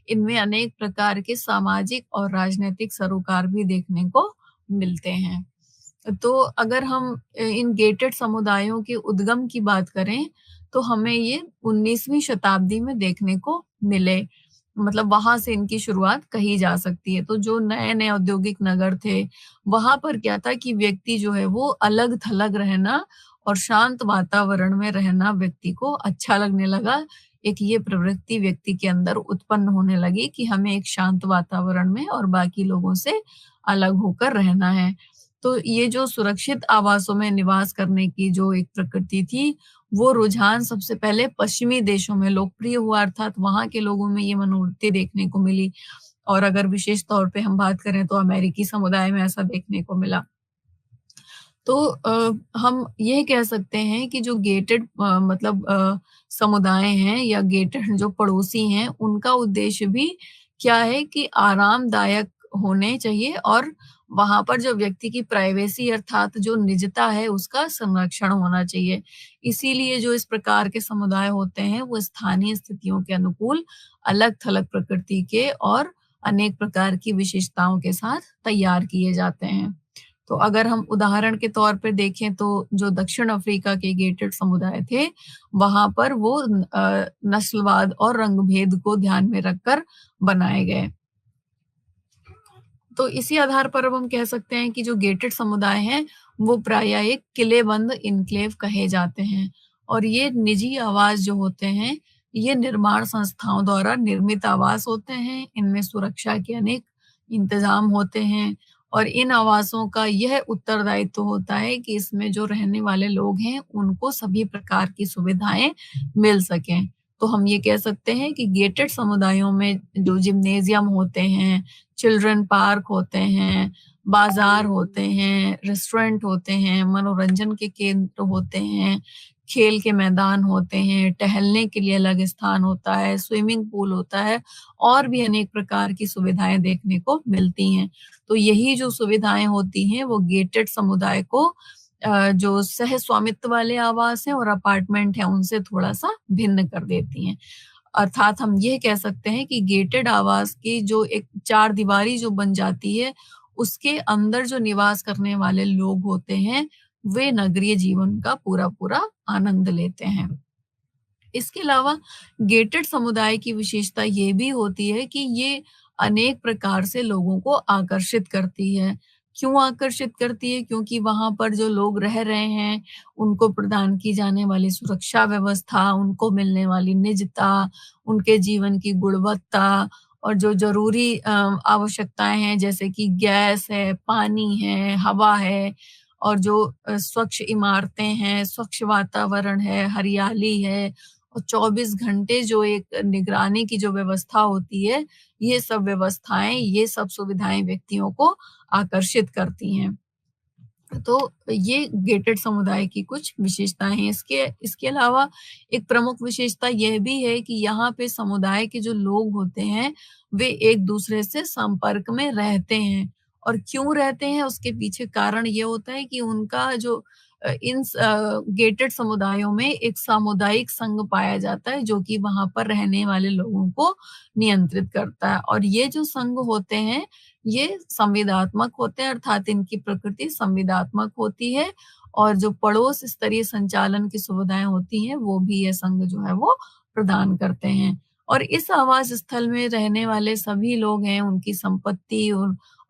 इनमें अनेक प्रकार के सामाजिक और राजनैतिक सरोकार भी देखने को मिलते हैं। तो अगर हम इन गेटेड समुदायों के उद्गम की बात करें, तो हमें ये 19वीं शताब्दी में देखने को मिले। मतलब वहाँ से इनकी शुरुआत कही जा सकती है। तो जो नए-नए औद्योगिक नगर थे, वहाँ पर क्या था कि व्यक्ति जो है वो अलग-थलग रहना और शांत वातावरण में रहना व्यक्ति को अच्छा लगने लगा। एक ये प्रवृत्ति व्यक्ति के अंदर उत्पन्न होने लगी कि हमें एक शांत वातावरण में और बाकी लोगों से अलग होकर रहना है। तो ये जो सुरक्षित आवासों में निवास करने की जो एक प्रकृति थी, वो रुझान सबसे पहले पश्चिमी देशों में लोकप्रिय हुआ अर्थात वहाँ के लोगों में ये मनोवृत्ति देखने को मिली और अगर विशेष तौर पे हम बात करें तो अमेरिकी समुदाय में ऐसा देखने को मिला। तो हम ये कह सकते हैं कि जो गेटेड मतलब समुदाय हैं या गेटेड जो पड़ोसी हैं, उनका उद्देश्य भी क्या है कि आरामदायक होने चाहिए और वहाँ पर जो व्यक्ति की प्राइवेसी अर्थात जो निजता है, उसका संरक्षण होना चाहिए। इसीलिए जो इस प्रकार के समुदाय होते हैं, वो स्थानीय स्थितियों के अनुकूल अलग-थलग प्रकृति के और अनेक प्रकार की विशेषताओं के साथ तैयार किए जाते हैं। तो अगर हम उदाहरण के तौर पे देखें तो जो दक्षिण अफ्रीका के गेटेड समुदाय थे, वहाँ पर वो नस्लवाद और रंग-भेद को ध्यान में रखकर बनाए गए। तो इसी आधार पर अब हम कह सकते हैं कि जो गेटेड समुदाय हैं, वो प्रायः एक किलेबंद एन्क्लेव कहे जाते हैं और ये निजी आवास जो होते हैं, ये निर्माण संस्थाओं द्वारा निर्मित आवास होते हैं। इनमें सुरक्षा के अनेक इंतज़ाम होते हैं और इन आवासों का यह उत्तरदायित्व होता है कि इसमें जो रहने वाले लोग हैं, उनको सभी प्रकार की सुविधाएँ मिल सकें। तो हम ये कह सकते हैं कि गेटेड समुदायों में जो जिम्नेज़ियम होते हैं, चिल्ड्रन पार्क होते हैं, बाज़ार होते हैं, रेस्टोरेंट होते हैं, मनोरंजन के केंद्र होते हैं, खेल के मैदान होते हैं, टहलने के लिए अलग स्थान होता है, स्विमिंग पूल होता है और भी अनेक प्रकार की सुविधाएँ देखने को मिलती हैं। तो यही जो सुविधाएँ होती हैं, वो गेटेड समुदाय को जो सह-स्वामित्व वाले आवास हैं और अपार्टमेंट हैं, उनसे थोड़ा-सा भिन्न कर देती हैं। अर्थात हम ये कह सकते हैं कि गेटेड आवास की जो एक चारदीवारी जो बन जाती है, उसके अंदर जो निवास करने वाले लोग होते हैं, वे नगरीय जीवन का पूरा-पूरा आनंद लेते हैं। इसके अलावा गेटेड समुदाय की विशेषता ये भी होती है कि ये अनेक प्रकार से लोगों को आकर्षित करती है। क्यों आकर्षित करती है? क्योंकि वहाँ पर जो लोग रह रहे हैं, उनको प्रदान की जाने वाली सुरक्षा व्यवस्था, उनको मिलने वाली निजता, उनके जीवन की गुणवत्ता और जो ज़रूरी आवश्यकताएँ हैं जैसे कि गैस है, पानी है, हवा है और जो स्वच्छ इमारतें हैं, स्वच्छ वातावरण है, हरियाली है और 24 घंटे जो एक निगरानी की जो व्यवस्था होती है, ये सब व्यवस्थाएँ, ये सब सुविधाएँ व्यक्तियों को आकर्षित करती हैं। तो ये गेटेड समुदाय की कुछ विशेषताएँ हैं। इसके इसके अलावा एक प्रमुख विशेषता यह भी है कि यहाँ पे समुदाय के जो लोग होते हैं, वे एक-दूसरे से संपर्क में रहते हैं और क्यों रहते हैं, उसके पीछे कारण ये होता है कि उनका जो गेटेड समुदायों में एक सामुदायिक संघ पाया जाता है, जो कि वहाँ पर रहने वाले लोगों को नियंत्रित करता है और ये जो संघ होते हैं, ये संविदात्मक होते हैं अर्थात इनकी प्रकृति संविदात्मक होती है और जो पड़ोस स्तरीय संचालन की सुविधाएँ होती हैं, वो भी ये संघ जो है वो प्रदान करते हैं। और इस आवास स्थल में रहने वाले सभी लोग हैं, उनकी संपत्ति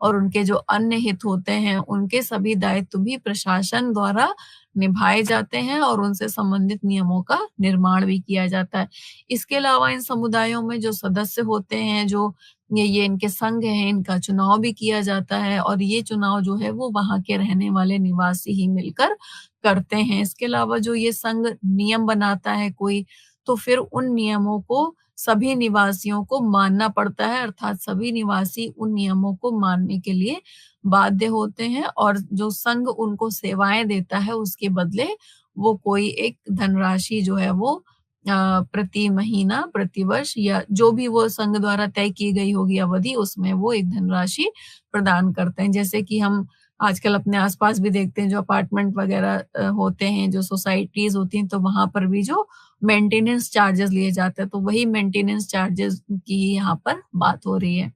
और उनके जो अन्य हित होते हैं, उनके सभी दायित्व भी प्रशासन द्वारा निभाए जाते हैं और उनसे संबंधित नियमों का निर्माण भी किया जाता है। इसके अलावा इन समुदायों में जो सदस्य होते हैं, जो ये इनके संघ हैं, इनका चुनाव भी किया जाता है और ये चुनाव जो है वो वहाँ के रहने वाले निवासी ही मिलकर करते हैं। इसके अलावा जो ये संघ नियम बनाता है कोई, तो फिर उन नियमों को सभी निवासियों को मानना पड़ता है अर्थात सभी निवासी उन नियमों को मानने के लिए बाध्य होते हैं और जो संघ उनको सेवाएँ देता है उसके बदले वो कोई एक धनराशि जो है वो प्रति महीना, प्रति वर्ष या जो भी वो संघ द्वारा तय की गई होगी अवधि, उसमें वो एक धनराशि प्रदान करते हैं। जैसे कि हम आजकल अपने आस-पास भी देखते हैं जो अपार्टमेंट वगैरह होते हैं, जो सोसाइटीज़ होती हैं, तो वहाँ पर भी जो मेंटेनेंस चार्जेज़ लिए जाते हैं, तो वही मेंटेनेंस चार्जेज़ की यहाँ पर बात हो रही है।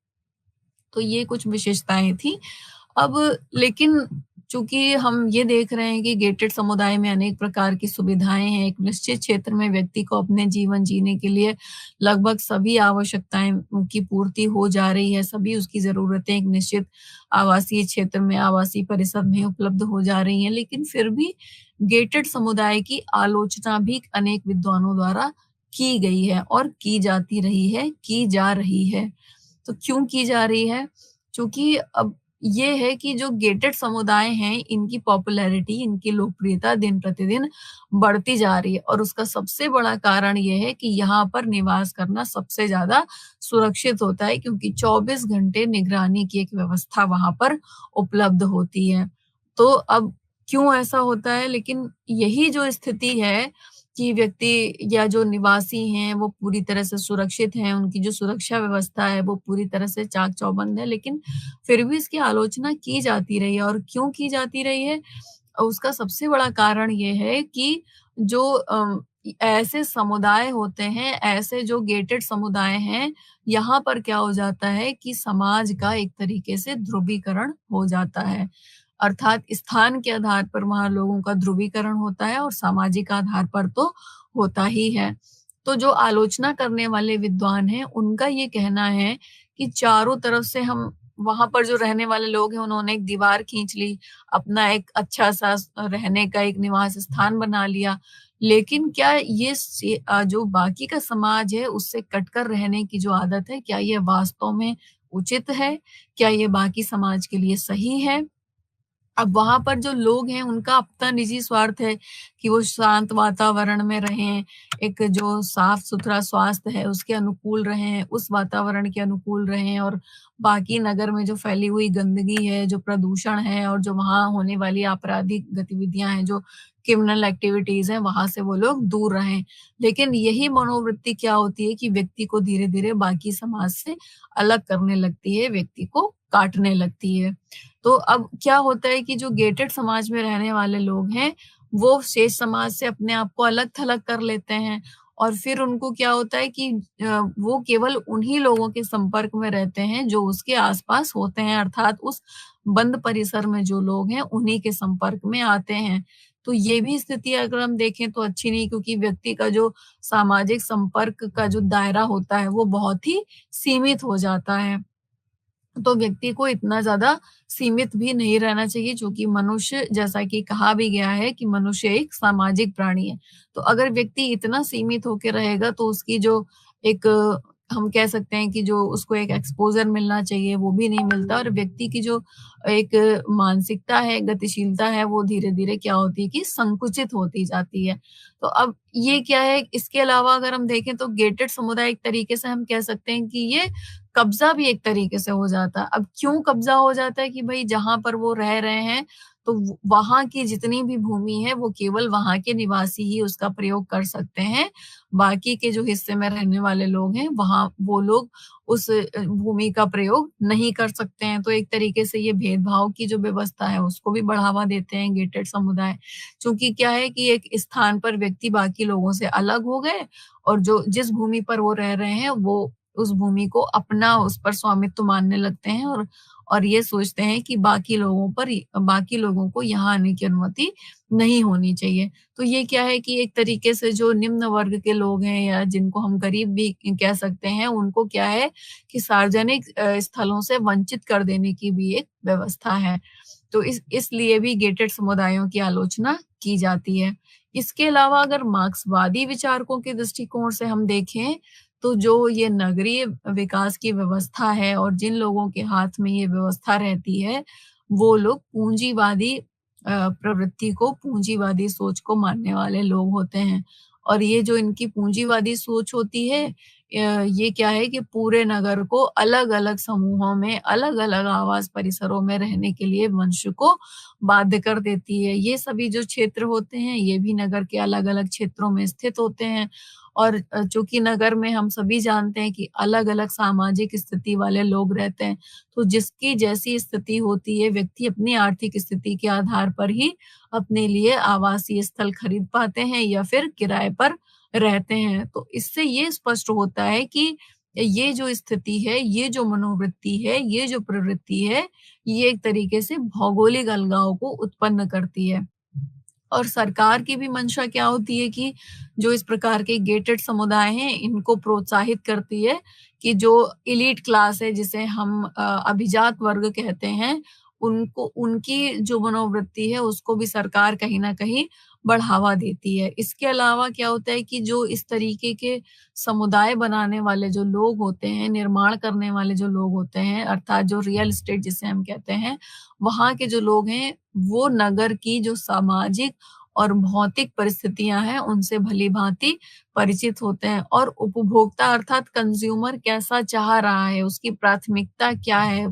तो ये कुछ विशेषताएँ थी। अब लेकिन चूँकि हम ये देख रहे हैं कि गेटेड समुदाय में अनेक प्रकार की सुविधाएँ हैं, एक निश्चित क्षेत्र में व्यक्ति को अपने जीवन जीने के लिए लगभग सभी आवश्यकताएँ की पूर्ति हो जा रही है, सभी उसकी ज़रूरतें एक निश्चित आवासीय क्षेत्र में, आवासीय परिसर में उपलब्ध हो जा रही हैं। लेकिन फिर भी गेटेड समुदाय की आलोचना भी अनेक विद्वानों द्वारा की गई है और की जाती रही है, की जा रही है। तो क्यों की जा रही है? चूँकि अब ये है कि जो गेटेड समुदाय हैं, इनकी पॉपुलैरिटी, इनकी लोकप्रियता दिन-प्रतिदिन बढ़ती जा रही है और उसका सबसे बड़ा कारण ये है कि यहाँ पर निवास करना सबसे ज़्यादा सुरक्षित होता है क्योंकि 24 घंटे निगरानी की एक व्यवस्था वहाँ पर उपलब्ध होती है। तो अब क्यों ऐसा होता है? लेकिन यही जो स्थिति है कि व्यक्ति या जो निवासी हैं वो पूरी तरह से सुरक्षित हैं, उनकी जो सुरक्षा व्यवस्था है वो पूरी तरह से चाक-चौबंद है, लेकिन फिर भी इसकी आलोचना की जाती रही है। और क्यों की जाती रही है? उसका सबसे बड़ा कारण ये है कि जो ऐसे समुदाय होते हैं, ऐसे जो गेटेड समुदाय हैं, यहाँ पर क्या हो जाता है कि समाज का एक तरीके से ध्रुवीकरण हो जाता है। अर्थात स्थान के आधार पर वहाँ लोगों का ध्रुवीकरण होता है और सामाजिक आधार पर तो होता ही है। तो जो आलोचना करने वाले विद्वान हैं, उनका ये कहना है कि चारों तरफ से हम वहाँ पर जो रहने वाले लोग हैं, उन्होंने एक दीवार खींच ली, अपना एक अच्छा-सा रहने का एक निवास स्थान बना लिया। लेकिन क्या ये जो बाकी का समाज है, उससे कटकर रहने की जो आदत है, क्या ये वास्तव में उचित है? क्या ये बाकी समाज के लिए सही है? अब वहाँ पर जो लोग हैं उनका अपना निजी स्वार्थ है कि वो शांत वातावरण में रहें, एक जो साफ-सुथरा स्वास्थ्य है उसके अनुकूल रहें, उस वातावरण के अनुकूल रहें और बाकी नगर में जो फैली हुई गंदगी है, जो प्रदूषण है और जो वहाँ होने वाली आपराधिक गतिविधियाँ हैं, जो क्रिमिनल एक्टिविटीज़ हैं, वहाँ से वो लोग दूर रहें। लेकिन यही मनोवृत्ति क्या होती है कि व्यक्ति को धीरे-धीरे बाकी समाज से अलग करने लगती है, व्यक्ति को काटने लगती है। तो अब क्या होता है कि जो गेटेड समाज में रहने वाले लोग हैं, वो शेष समाज से अपने आप को अलग-थलग कर लेते हैं और फिर उनको क्या होता है कि वो केवल उन्हीं लोगों के संपर्क में रहते हैं जो उसके आस-पास होते हैं, अर्थात उस बंद परिसर में जो लोग हैं, उन्हीं के संपर्क में आते हैं। तो ये भी स्थिति अगर हम देखें तो अच्छी नहीं, क्योंकि व्यक्ति का जो सामाजिक संपर्क का जो दायरा होता है, वो बहुत ही सीमित हो जाता है। तो व्यक्ति को इतना ज़्यादा सीमित भी नहीं रहना चाहिए, चूँकि मनुष्य, जैसा कि कहा भी गया है कि मनुष्य एक सामाजिक प्राणी है। तो अगर व्यक्ति इतना सीमित होके रहेगा तो उसकी जो एक हम कह सकते हैं कि जो उसको एक एक्सपोज़र मिलना चाहिए वो भी नहीं मिलता और व्यक्ति की जो एक मानसिकता है, गतिशीलता है, वो धीरे-धीरे क्या होती है कि संकुचित होती जाती है। तो अब ये क्या है, इसके अलावा अगर हम देखें तो गेटेड समुदाय एक तरीके से हम कह सकते हैं कि ये कब्ज़ा भी एक तरीके से हो जाता है। अब क्यों कब्ज़ा हो जाता है कि भई जहाँ पर वो रह रहे हैं, तो व वहाँ की जितनी भी भूमि है, वो केवल वहाँ के निवासी ही उसका प्रयोग कर सकते हैं। बाकी के जो हिस्से में रहने वाले लोग हैं, वहाँ वो लोग उस भूमि का प्रयोग नहीं कर सकते हैं। तो एक तरीके से ये भेदभाव की जो व्यवस्था है, उसको भी बढ़ावा देते हैं गेटेड समुदाय। चूँकि क्या है कि एक स्थान पर व्यक्ति बाकी लोगों से अलग हो गए और जो जिस भूमि पर वो रह रहे हैं, वो उस भूमि को अपना उस पर स्वामित्व मानने लगते हैं और ये सोचते हैं कि बाकी लोगों को यहाँ आने की अनुमति नहीं होनी चाहिए। तो ये क्या है कि एक तरीके से जो निम्न वर्ग के लोग हैं या जिनको हम गरीब भी कह सकते हैं, उनको क्या है कि सार्वजनिक स्थलों से वंचित कर देने की भी एक व्यवस्था है। तो इसलिए भी गेटेड समुदायों की आलोचना की जाती है। इसके अलावा अगर मार्क्सवादी विचारकों के दृष्टिकोण से हम देखें, तो जो ये नगरीय विकास की व्यवस्था है और जिन लोगों के हाथ में ये व्यवस्था रहती है, वो लोग पूंजीवादी प्रवृत्ति को, पूंजीवादी सोच को मानने वाले लोग होते हैं। और ये जो इनकी पूंजीवादी सोच होती है, ये क्या है कि पूरे नगर को अलग-अलग समूहों में, अलग-अलग आवास परिसरों में रहने के लिए मनुष्य को बाध्य कर देती है। ये सभी जो क्षेत्र होते हैं, ये भी नगर के अलग-अलग क्षेत्रों में स्थित होते हैं और चूँकि नगर में हम सभी जानते हैं कि अलग-अलग सामाजिक स्थिति वाले लोग रहते हैं, तो जिसकी जैसी स्थिति होती है, व्यक्ति अपनी आर्थिक स्थिति के आधार पर ही अपने लिए आवासीय स्थल खरीद पाते हैं या फिर किराए पर रहते हैं। तो इससे ये स्पष्ट होता है कि ये जो स्थिति है, ये जो मनोवृत्ति है, ये जो प्रवृत्ति है, ये एक तरीके से भौगोलिक अलगाव को उत्पन्न करती है। और सरकार की भी मंशा क्या होती है कि जो इस प्रकार के गेटेड समुदाय हैं, इनको प्रोत्साहित करती है कि जो एलीट क्लास है, जिसे हम अभिजात वर्ग कहते हैं, उनको उनकी जो मनोवृत्ति है, उसको भी सरकार कहीं न कहीं बढ़ावा देती है। इसके अलावा क्या होता है कि जो इस तरीके के समुदाय बनाने वाले जो लोग होते हैं, निर्माण करने वाले जो लोग होते हैं, अर्थात जो रियल एस्टेट जिसे हम कहते हैं, वहाँ के जो लोग हैं, वो नगर की जो सामाजिक और भौतिक परिस्थितियाँ हैं, उनसे भली-भाँति परिचित होते हैं और उपभोक्ता अर्थात कंज़्यूमर कैसा चाह रहा है, उसकी प्राथमिकता क्या है,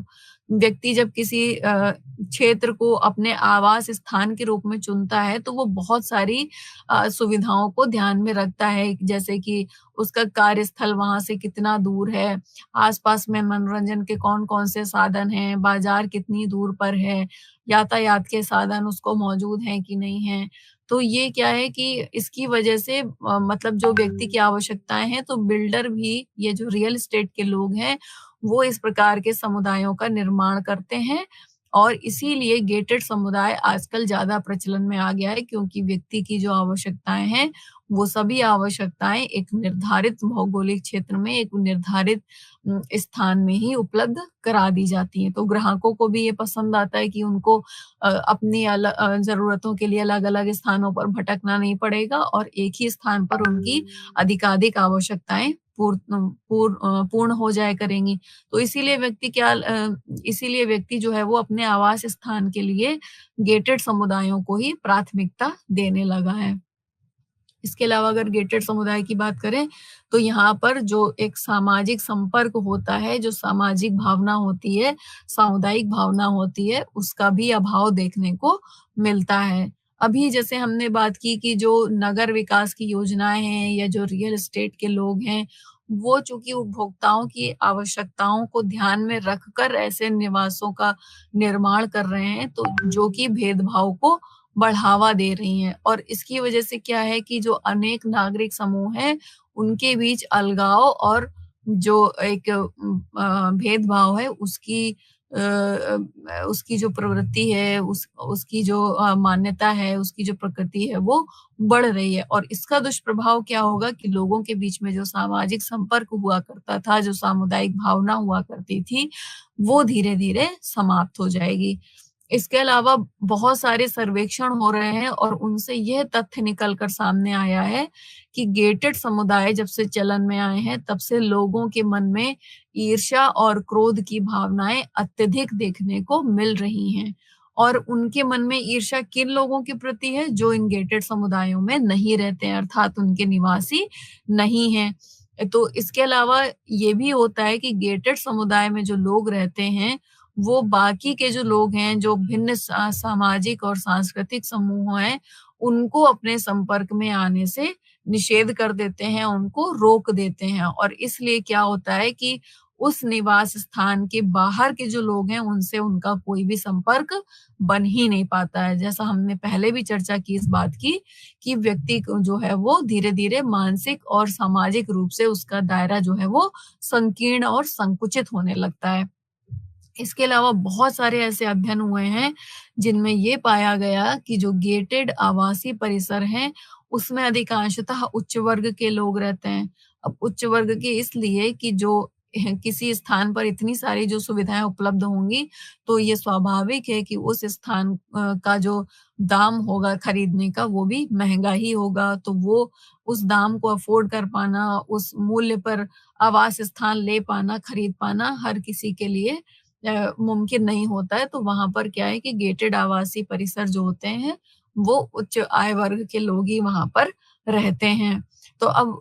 व्यक्ति जब किसी क्षेत्र को अपने आवास स्थान के रूप में चुनता है, तो वो बहुत सारी सुविधाओं को ध्यान में रखता है, जैसे कि उसका कार्यस्थल वहाँ से कितना दूर है, आस-पास में मनोरंजन के कौन-कौन से साधन हैं, बाज़ार कितनी दूर पर है, यातायात के साधन उसको मौजूद हैं कि नहीं हैं। तो ये क्या है कि इसकी वजह से मतलब जो व्यक्ति की आवश्यकताएँ हैं, तो बिल्डर भी ये जो रियल एस्टेट के लोग हैं, वो इस प्रकार के समुदायों का निर्माण करते हैं और इसीलिए गेटेड समुदाय आजकल ज़्यादा प्रचलन में आ गया है क्योंकि व्यक्ति की जो आवश्यकताएँ हैं, वो सभी आवश्यकताएँ एक निर्धारित भौगोलिक क्षेत्र में, एक निर्धारित स्थान में ही उपलब्ध करा दी जाती हैं। तो ग्राहकों को भी ये पसंद आता है कि उनको अपनी ज़रूरतों के लिए अलग-अलग स्थानों पर भटकना नहीं पड़ेगा और एक ही स्थान पर उनकी अधिकाधिक आवश्यकताएँ पूर्ण हो जाया करेंगी। तो इसीलिए व्यक्ति जो है वो अपने आवास स्थान के लिए गेटेड समुदायों को ही प्राथमिकता देने लगा है। इसके अलावा अगर गेटेड समुदाय की बात करें, तो यहाँ पर जो एक सामाजिक संपर्क होता है, जो सामाजिक भावना होती है, सामुदायिक भावना होती है, उसका भी अभाव देखने को मिलता है। अभी जैसे हमने बात की कि जो नगर विकास की योजनाएँ हैं या जो रियल एस्टेट के लोग हैं, वो चूँकि उपभोक्ताओं की आवश्यकताओं को ध्यान में रखकर ऐसे निवासों का निर्माण कर रहे हैं, तो जो कि भेदभाव को बढ़ावा दे रही हैं और इसकी वजह से क्या है कि जो अनेक नागरिक समूह हैं, उनके बीच अलगाव और जो एक भेदभाव है उसकी जो प्रवृत्ति है, उसकी जो मान्यता है, उसकी जो प्रकृति है, वो बढ़ रही है और इसका दुष्प्रभाव क्या होगा कि लोगों के बीच में जो सामाजिक संपर्क हुआ करता था, जो सामुदायिक भावना हुआ करती थी, वो धीरे-धीरे समाप्त हो जाएगी। इसके अलावा बहुत सारे सर्वेक्षण हो रहे हैं और उनसे यह तथ्य निकल कर सामने आया है कि गेटेड समुदाय जब से चलन में आए हैं, तब से लोगों के मन में ईर्ष्या और क्रोध की भावनाएँ अत्यधिक देखने को मिल रही हैं। और उनके मन में ईर्ष्या किन लोगों के प्रति है? जो इन गेटेड समुदायों में नहीं रहते हैं, अर्थात उनके निवासी नहीं हैं। तो इसके अलावा ये भी होता है कि गेटेड समुदाय में जो लोग रहते हैं, वो बाकी के जो लोग हैं, जो भिन्न सामाजिक और सांस्कृतिक समूह हैं, उनको अपने संपर्क में आने से निषेध कर देते हैं, उनको रोक देते हैं और इसलिए क्या होता है कि उस निवास स्थान के बाहर के जो लोग हैं, उनसे उनका कोई भी संपर्क बन ही नहीं पाता है। जैसा हमने पहले भी चर्चा की इस बात की कि व्यक्ति को जो है वो धीरे-धीरे मानसिक और सामाजिक रूप से उसका दायरा जो है वो संकीर्ण और संकुचित होने लगता है। इसके अलावा बहुत सारे ऐसे अध्ययन हुए हैं, जिनमें ये पाया गया कि जो गेटेड आवासीय परिसर हैं, उसमें अधिकांशतः उच्च वर्ग के लोग रहते हैं। अब उच्च वर्ग के इसलिए कि जो किसी स्थान पर इतनी सारी जो सुविधाएँ उपलब्ध होंगी, तो ये स्वाभाविक है कि उस स्थान का जो दाम होगा खरीदने का, वो भी महँगा ही होगा। तो वो उस दाम को अफ़ोर्ड कर पाना, उस मूल्य पर आवास स्थान ले पाना, खरीद पाना हर किसी के लिए मुमकिन नहीं होता है, तो वहाँ पर क्या है कि गेटेड आवासीय परिसर जो होते हैं, वो उच्च आय वर्ग के लोग ही वहाँ पर रहते हैं। तो अब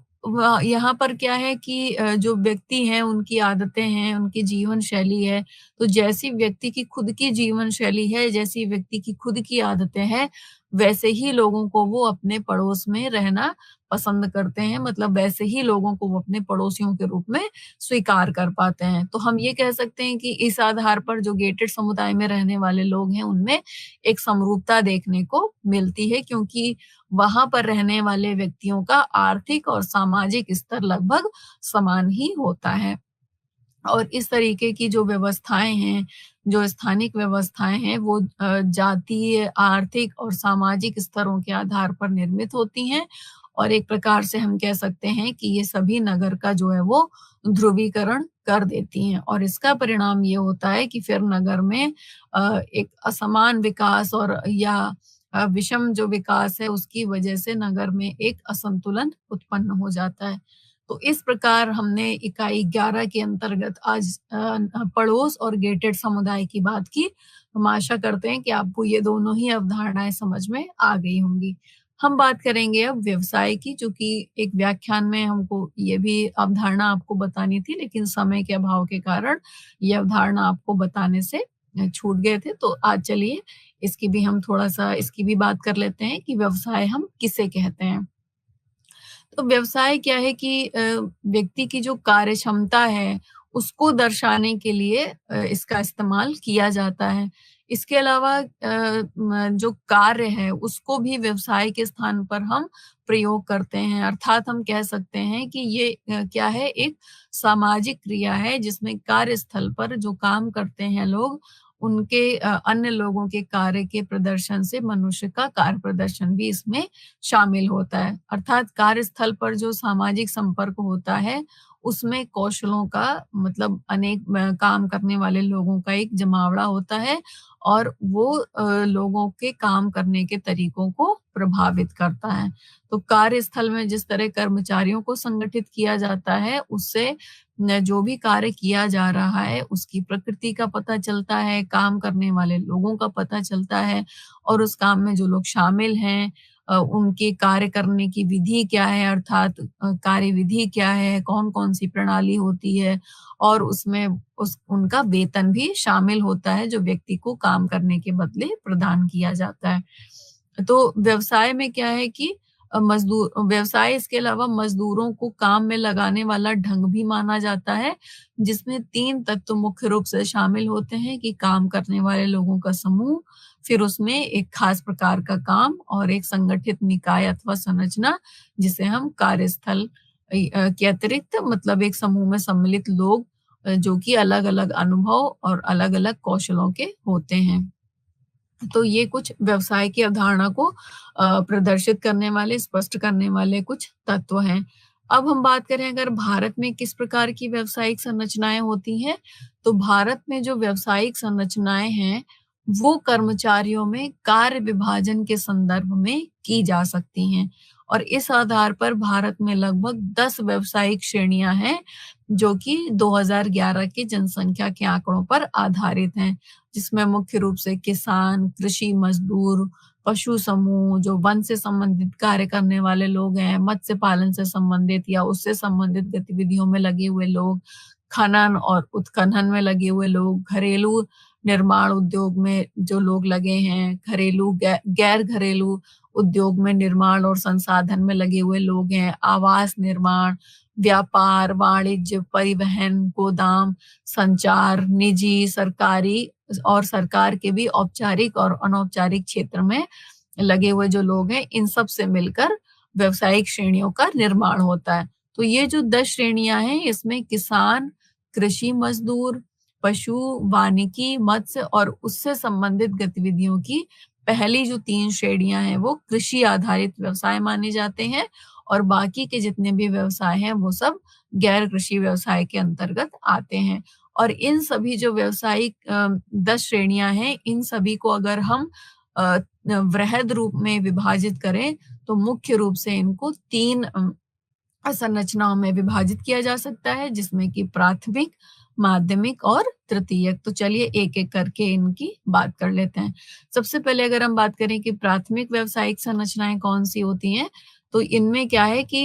यहाँ पर क्या है कि जो व्यक्ति हैं, उनकी आदतें हैं, उनकी जीवन शैली है, तो जैसी व्यक्ति की खुद की जीवन शैली है, जैसी व्यक्ति की खुद की आदतें हैं, वैसे ही लोगों को वो अपने पड़ोस में रहना पसंद करते हैं, मतलब वैसे ही लोगों को वो अपने पड़ोसियों के रूप में स्वीकार कर पाते हैं। तो हम ये कह सकते हैं कि इस आधार पर जो गेटेड समुदाय में रहने वाले लोग हैं, उनमें एक समरूपता देखने को मिलती है क्योंकि वहाँ पर रहने वाले व्यक्तियों का आर्थिक और सामाजिक स्तर लगभग समान ही होता है। और इस तरीके की जो व्यवस्थाएँ हैं, जो स्थानिक व्यवस्थाएँ हैं, वो जातीय, आर्थिक और सामाजिक स्तरों के आधार पर निर्मित होती हैं और एक प्रकार से हम कह सकते हैं कि ये सभी नगर का जो है वो ध्रुवीकरण कर देती हैं और इसका परिणाम ये होता है कि फिर नगर में एक असमान विकास और या विषम जो विकास है उसकी वजह से नगर में एक असंतुलन उत्पन्न हो जाता है। तो इस प्रकार हमने इकाई 11 के अंतर्गत आज पड़ोस और गेटेड समुदाय की बात की। हम आशा करते हैं कि आपको ये दोनों ही अवधारणाएँ समझ में आ गई होंगी। हम बात करेंगे अब व्यवसाय की, जो कि एक व्याख्यान में हमको ये भी अवधारणा आपको बतानी थी, लेकिन समय के अभाव के कारण ये अवधारणा आपको बताने से छूट गए थे। तो आज चलिए इसकी भी हम थोड़ा-सा इसकी भी बात कर लेते हैं कि व्यवसाय हम किसे कहते हैं। तो व्यवसाय क्या है कि व्यक्ति की जो कार्य क्षमता है, उसको दर्शाने के लिए इसका इस्तेमाल किया जाता है। इसके अलावा जो कार्य है, उसको भी व्यवसाय के स्थान पर हम प्रयोग करते हैं। अर्थात हम कह सकते हैं कि ये क्या है, एक सामाजिक क्रिया है, जिसमें कार्यस्थल पर जो काम करते हैं लोग, उनके अन्य लोगों के कार्य के प्रदर्शन से मनुष्य का कार्य प्रदर्शन भी इसमें शामिल होता है। अर्थात कार्यस्थल पर जो सामाजिक संपर्क होता है, उसमें कौशलों का मतलब अनेक काम करने वाले लोगों का एक जमावड़ा होता है और वो लोगों के काम करने के तरीकों को प्रभावित करता है। तो कार्यस्थल में जिस तरह कर्मचारियों को संगठित किया जाता है, उससे जो भी कार्य किया जा रहा है, उसकी प्रकृति का पता चलता है, काम करने वाले लोगों का पता चलता है और उस काम में जो लोग शामिल हैं, उनके कार्य करने की विधि क्या है, अर्थात कार्यविधि क्या है, कौन-कौन सी प्रणाली होती है और उसमें उस उनका वेतन भी शामिल होता है, जो व्यक्ति को काम करने के बदले प्रदान किया जाता है। तो व्यवसाय में क्या है कि मज़दूर व्यवसाय इसके अलावा मज़दूरों को काम में लगाने वाला ढंग भी माना जाता है, जिसमें 3 तत्व मुख्य रूप से शामिल होते हैं कि काम करने वाले लोगों का समूह, फिर उसमें एक खास प्रकार का काम और एक संगठित निकाय अथवा संरचना, जिसे हम कार्यस्थल के अतिरिक्त मतलब एक समूह में सम्मिलित लोग जो कि अलग-अलग अनुभव और अलग-अलग कौशलों के होते हैं। तो ये कुछ व्यवसाय की अवधारणा को प्रदर्शित करने वाले, स्पष्ट करने वाले कुछ तत्व हैं। अब हम बात करें अगर भारत में किस प्रकार की व्यावसायिक संरचनाएँ होती हैं, तो भारत में जो व्यावसायिक संरचनाएँ हैं, वो कर्मचारियों में कार्य विभाजन के संदर्भ में की जा सकती हैं और इस आधार पर भारत में लगभग 10 व्यावसायिक श्रेणियाँ हैं, जो कि 2011 की जनसंख्या के आंकड़ों पर आधारित हैं। जिसमें मुख्य रूप से किसान, कृषि मजदूर, पशु समूह, जो वन से संबंधित कार्य करने वाले लोग हैं, मत्स्य पालन से संबंधित या उससे संबंधित गतिविधियों में लगे हुए लोग, खनन और उत्खनन में लगे हुए लोग, घरेलू निर्माण उद्योग में जो लोग लगे हैं, गैर घरेलू उद्योग में निर्माण और संसाधन में लगे हुए लोग हैं, आवास निर्माण, व्यापार, वाणिज्य, परिवहन, गोदाम, संचार, निजी, सरकारी और सरकार के भी औपचारिक और अनौपचारिक क्षेत्र में लगे हुए जो लोग हैं, इन सब से मिलकर व्यावसायिक श्रेणियों का निर्माण होता है। तो ये जो 10 श्रेणियां हैं, इसमें किसान, कृषि मजदूर, पशु, वानिकी, मत्स्य और उससे संबंधित गतिविधियों की पहली जो 3 श्रेणियां हैं, वो कृषि आधारित व्यवसाय माने जाते हैं और बाकी के जितने भी व्यवसाय हैं, वो सब गैर कृषि व्यवसाय के अंतर्गत आते हैं। और इन सभी जो व्यावसायिक 10 श्रेणियां हैं, इन सभी को अगर हम वृहद रूप में विभाजित करें, तो मुख्य रूप से इनको 3 संरचनाओं में विभाजित किया जा सकता है, जिसमें कि प्राथमिक, माध्यमिक और तृतीयक। तो चलिए एक-एक करके इनकी बात कर लेते हैं। सबसे पहले अगर हम बात करें कि प्राथमिक व्यावसायिक संरचनाएँ कौन-सी होती हैं, तो इनमें क्या है कि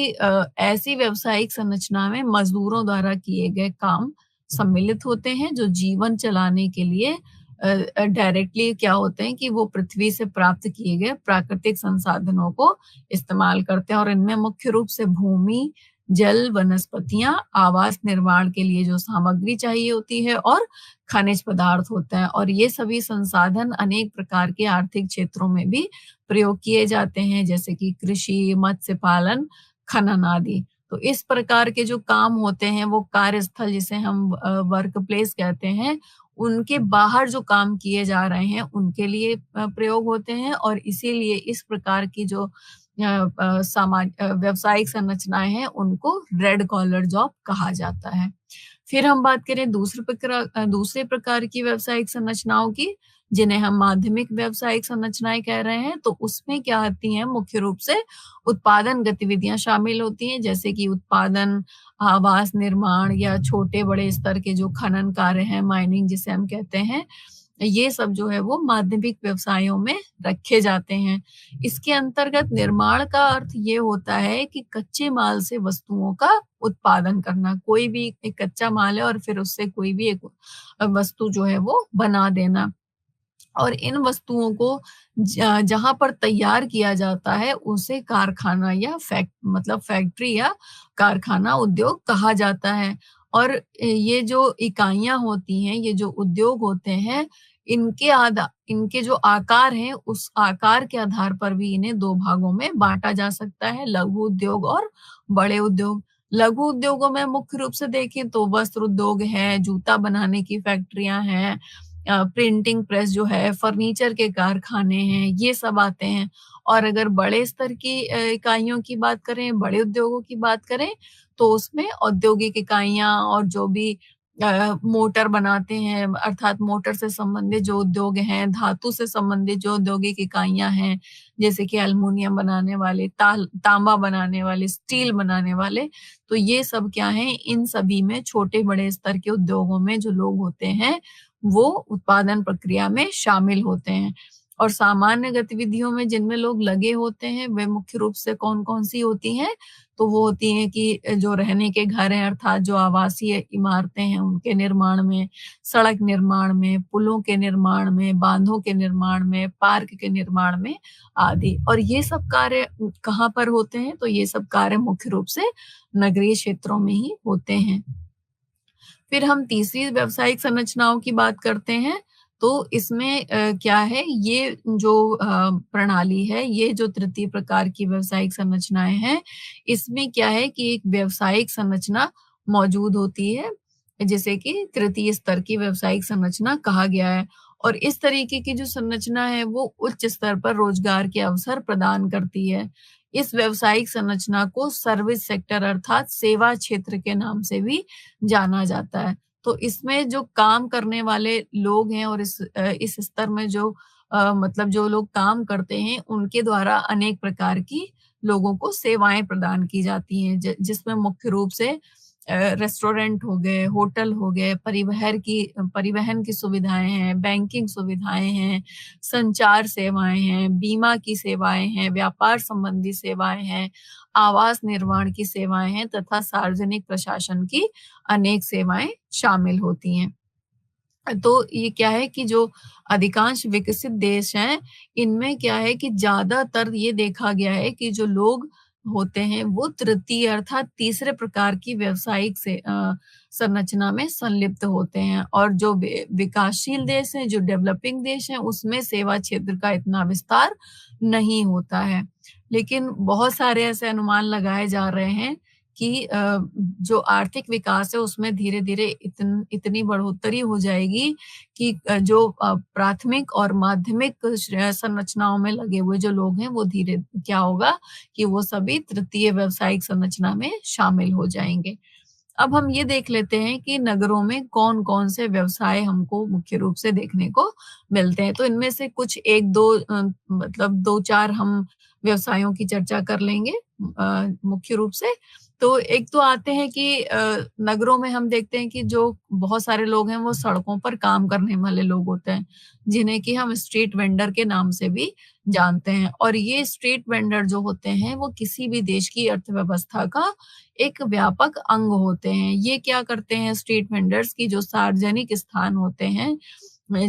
ऐसी व्यावसायिक संरचना में मज़दूरों द्वारा किए गए काम सम्मिलित होते हैं, जो जीवन चलाने के लिए डायरेक्टली क्या होते हैं कि वो पृथ्वी से प्राप्त किए गए प्राकृतिक संसाधनों को इस्तेमाल करते हैं और इनमें मुख्य रूप से भूमि, जल, वनस्पतियाँ, आवास निर्माण के लिए जो सामग्री चाहिए होती है और खनिज पदार्थ होते हैं और ये सभी संसाधन अनेक प्रकार के आर्थिक क्षेत्रों में भी प्रयोग किए जाते हैं, जैसे कि कृषि, मत्स्य पालन, खनन आदि। तो इस प्रकार के जो काम होते हैं, वो कार्यस्थल जिसे हम वर्क प्लेस कहते हैं, उनके बाहर जो काम किए जा रहे हैं, उनके लिए प्रयोग होते हैं और इसीलिए इस प्रकार की जो व्यावसायिक संरचनाएँ हैं, उनको रेड कॉलर जॉब कहा जाता है। फिर हम बात करें दूसरे प्रकार की व्यावसायिक संरचनाओं की, जिन्हें हम माध्यमिक व्यावसायिक संरचनाएँ कह रहे हैं, तो उसमें क्या आती हैं, मुख्य रूप से उत्पादन गतिविधियाँ शामिल होती हैं, जैसे कि उत्पादन, आवास निर्माण या छोटे-बड़े स्तर के जो खनन कार्य हैं, माइनिंग जिसे हम कहते हैं, ये सब जो है वो माध्यमिक व्यवसायों में रखे जाते हैं। इसके अंतर्गत निर्माण का अर्थ ये होता है कि कच्चे माल से वस्तुओं का उत्पादन करना। कोई भी एक कच्चा माल है और फिर उससे कोई भी एक वस्तु जो है वो बना देना। और इन वस्तुओं को जहाँ पर तैयार किया जाता है उसे कारखाना या मतलब फैक्ट्री या कारखाना उद्योग कहा जाता है। और ये जो इकाइयाँ होती हैं, ये जो उद्योग होते हैं, इनके जो आकार हैं, उस आकार के आधार पर भी इन्हें 2 भागों में बाँटा जा सकता है, लघु उद्योग और बड़े उद्योग। लघु उद्योगों में मुख्य रूप से देखें तो वस्त्र उद्योग है, जूता बनाने की फैक्ट्रियाँ हैं, प्रिंटिंग प्रेस जो है, फर्नीचर के कारखाने हैं, ये सब आते हैं। और अगर बड़े स्तर की इकाइयों की बात करें, बड़े उद्योगों की बात करें, तो उसमें औद्योगिक इकाइयाँ और जो भी मोटर बनाते हैं, अर्थात मोटर से संबंधित जो उद्योग हैं, धातु से संबंधित जो औद्योगिक इकाइयाँ हैं, जैसे कि एल्युमिनियम बनाने वाले, तांबा बनाने वाले, स्टील बनाने वाले, तो ये सब क्या है, इन सभी में छोटे-बड़े स्तर के उद्योगों में जो लोग होते हैं, वो उत्पादन प्रक्रिया में शामिल होते हैं। और सामान्य गतिविधियों में जिनमें लोग लगे होते हैं, वे मुख्य रूप से कौन-कौन सी होती हैं? तो वो होती हैं कि जो रहने के घर हैं, अर्थात जो आवासीय इमारतें हैं, उनके निर्माण में, सड़क निर्माण में, पुलों के निर्माण में, बांधों के निर्माण में, पार्क के निर्माण में आदि। और ये सब कार्य कहाँ पर होते हैं? तो ये सब कार्य मुख्य रूप से नगरीय क्षेत्रों में ही होते हैं। फिर हम तीसरी व्यावसायिक संरचनाओं की बात करते हैं, तो इसमें क्या है, ये जो प्रणाली है, ये जो तृतीय प्रकार की व्यावसायिक संरचनाएँ हैं, इसमें क्या है कि एक व्यावसायिक संरचना मौजूद होती है, जिसे कि तृतीय स्तर की व्यावसायिक संरचना कहा गया है। और इस तरीके की जो संरचना है, वो उच्च स्तर पर रोजगार के अवसर प्रदान करती है। इस व्यावसायिक संरचना को सर्विस सेक्टर अर्थात सेवा क्षेत्र के नाम से भी जाना जाता है। तो इसमें जो काम करने वाले लोग हैं और इस स्तर में जो मतलब जो लोग काम करते हैं, उनके द्वारा अनेक प्रकार की लोगों को सेवाएँ प्रदान की जाती हैं, ज जिसमें मुख्य रूप से रेस्टोरेंट हो गए, होटल हो गए, परिवहन की सुविधाएँ हैं, बैंकिंग सुविधाएँ हैं, संचार सेवाएँ हैं, बीमा की सेवाएँ हैं, व्यापार संबंधी सेवाएँ हैं, आवास निर्माण की सेवाएँ हैं तथा सार्वजनिक प्रशासन की अनेक सेवाएँ शामिल होती हैं। तो ये क्या है कि जो अधिकांश विकसित देश हैं, इनमें क्या है कि ज़्यादातर ये देखा गया है कि जो लोग होते हैं, वो तृतीय अर्थात तीसरे प्रकार की व्यावसायिक संरचना में संलिप्त होते हैं। और जो विकासशील देश हैं, जो डेवलपिंग देश हैं, उसमें सेवा क्षेत्र का इतना विस्तार नहीं होता है। लेकिन बहुत सारे ऐसे अनुमान लगाए जा रहे हैं कि जो आर्थिक विकास है उसमें धीरे-धीरे इतनी बढ़ोतरी हो जाएगी कि जो प्राथमिक और माध्यमिक संरचनाओं में लगे हुए जो लोग हैं वो धीरे क्या होगा कि वो सभी तृतीय व्यावसायिक संरचना में शामिल हो जाएँगे। अब हम ये देख लेते हैं कि नगरों में कौन-कौन से व्यवसाय हमको मुख्य रूप से देखने को मिलते हैं। तो इनमें से कुछ 1-2 मतलब 2-4 हम व्यवसायों की चर्चा कर लेंगे मुख्य रूप से। तो एक तो आते हैं कि नगरों में हम देखते हैं कि जो बहुत सारे लोग हैं वो सड़कों पर काम करने वाले लोग होते हैं, जिन्हें कि हम स्ट्रीट वेंडर के नाम से भी जानते हैं। और ये स्ट्रीट वेंडर जो होते हैं वो किसी भी देश की अर्थव्यवस्था का एक व्यापक अंग होते हैं। ये क्या करते हैं स्ट्रीट वेंडर्स की जो सार्वजनिक स्थान होते हैं,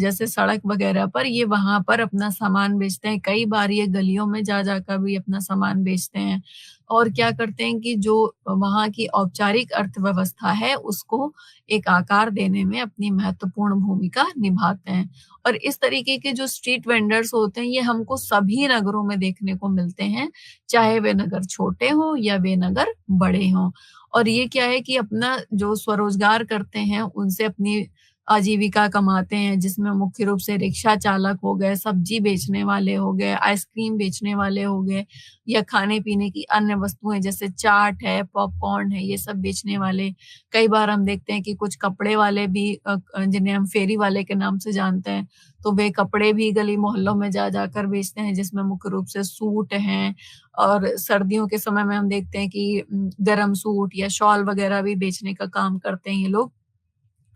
जैसे सड़क वगैरह पर, ये वहाँ पर अपना सामान बेचते हैं। कई बार ये गलियों में जा जाकर भी अपना सामान बेचते हैं। और क्या करते हैं कि जो वहाँ की औपचारिक अर्थव्यवस्था है, उसको एक आकार देने में अपनी महत्वपूर्ण भूमिका निभाते हैं। और इस तरीके के जो स्ट्रीट वेंडर्स होते हैं, ये हमको सभी नगरों में देखने को मिलते हैं, चाहे वे नगर छोटे हों या वे नगर बड़े हों। और ये क्या है कि अपना जो स्वरोजगार करते हैं, उनसे अपनी आजीविका कमाते हैं, जिसमें मुख्य रूप से रिक्शा चालक हो गए, सब्जी बेचने वाले हो गए, आइसक्रीम बेचने वाले हो गए या खाने-पीने की अन्य वस्तुएँ जैसे चाट है, पॉपकॉर्न है, ये सब बेचने वाले। कई बार हम देखते हैं कि कुछ कपड़े वाले भी जिन्हें हम फेरी वाले के नाम से जानते हैं, तो वे कपड़े भी गली मोहल्लों में जा जाकर बेचते हैं, जिसमें मुख्य रूप से सूट हैं। और सर्दियों के समय में हम देखते हैं कि गर्म सूट या शॉल वगैरह भी बेचने का काम करते हैं ये लोग।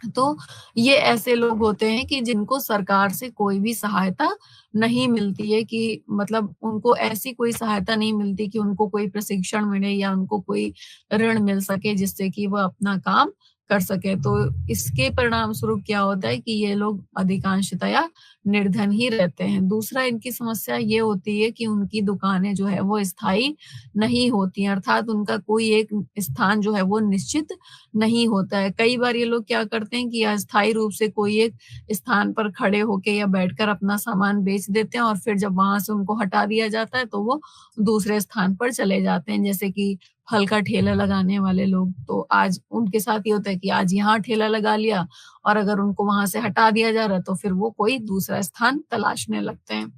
तो ये ऐसे लोग होते हैं कि जिनको सरकार से कोई भी सहायता नहीं मिलती है, कि मतलब उनको ऐसी कोई सहायता नहीं मिलती कि उनको कोई प्रशिक्षण मिले या उनको कोई ऋण मिल सके जिससे कि वो अपना काम कर सके। तो इसके परिणाम स्वरूप क्या होता है कि ये लोग अधिकांशतया निर्धन ही रहते हैं। दूसरा इनकी समस्या ये होती है कि उनकी दुकानें जो है वो स्थायी नहीं होती हैं, अर्थात उनका कोई एक स्थान जो है वो निश्चित नहीं होता है। कई बार ये लोग क्या करते हैं कि अस्थायी रूप से कोई एक स्थान पर खड़े होके या बैठकर अपना सामान बेच देते हैं और फिर जब वहाँ से उनको हटा दिया जाता है तो वो दूसरे स्थान पर चले जाते हैं। जैसे कि फल का ठेला लगाने वाले लोग, तो आज उनके साथ ये होता है कि आज यहाँ ठेला लगा लिया और अगर उनको वहाँ से हटा दिया जा रहा है तो फिर वो कोई दूसरा स्थान तलाशने लगते हैं।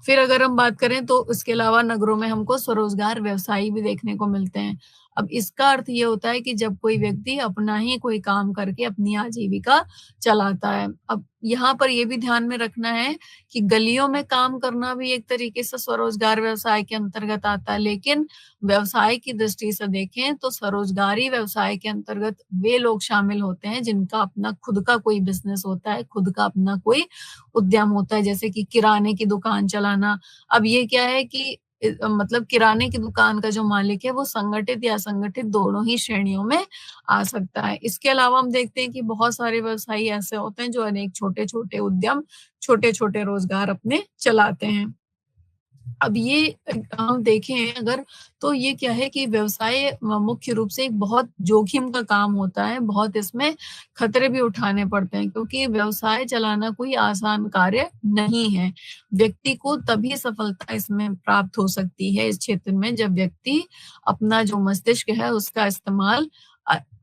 फिर अगर हम बात करें तो इसके अलावा नगरों में हमको स्वरोजगार व्यवसायी भी देखने को मिलते हैं। अब इसका अर्थ ये होता है कि जब कोई व्यक्ति अपना ही कोई काम करके अपनी आजीविका चलाता है। अब यहाँ पर ये भी ध्यान में रखना है कि गलियों में काम करना भी एक तरीके से स्वरोजगार व्यवसाय के अंतर्गत आता है, लेकिन व्यवसाय की दृष्टि से देखें तो स्वरोजगारी व्यवसाय के अंतर्गत वे लोग शामिल होते हैं जिनका अपना खुद का कोई बिज़नेस होता है, खुद का अपना कोई उद्यम होता है, जैसे कि किराने की दुकान चलाना। अब ये क्या है कि मतलब किराने की दुकान का जो मालिक है वो संगठित या असंगठित दोनों ही श्रेणियों में आ सकता है। इसके अलावा हम देखते हैं कि बहुत सारे व्यवसायी ऐसे होते हैं जो अनेक छोटे-छोटे उद्यम, छोटे-छोटे रोजगार अपने चलाते हैं। अब ये हम देखें अगर, तो ये क्या है कि व्यवसाय मुख्य रूप से एक बहुत जोखिम का काम होता है, बहुत इसमें खतरे भी उठाने पड़ते हैं क्योंकि व्यवसाय चलाना कोई आसान कार्य नहीं है। व्यक्ति को तभी सफलता इसमें प्राप्त हो सकती है इस क्षेत्र में जब व्यक्ति अपना जो मस्तिष्क है उसका इस्तेमाल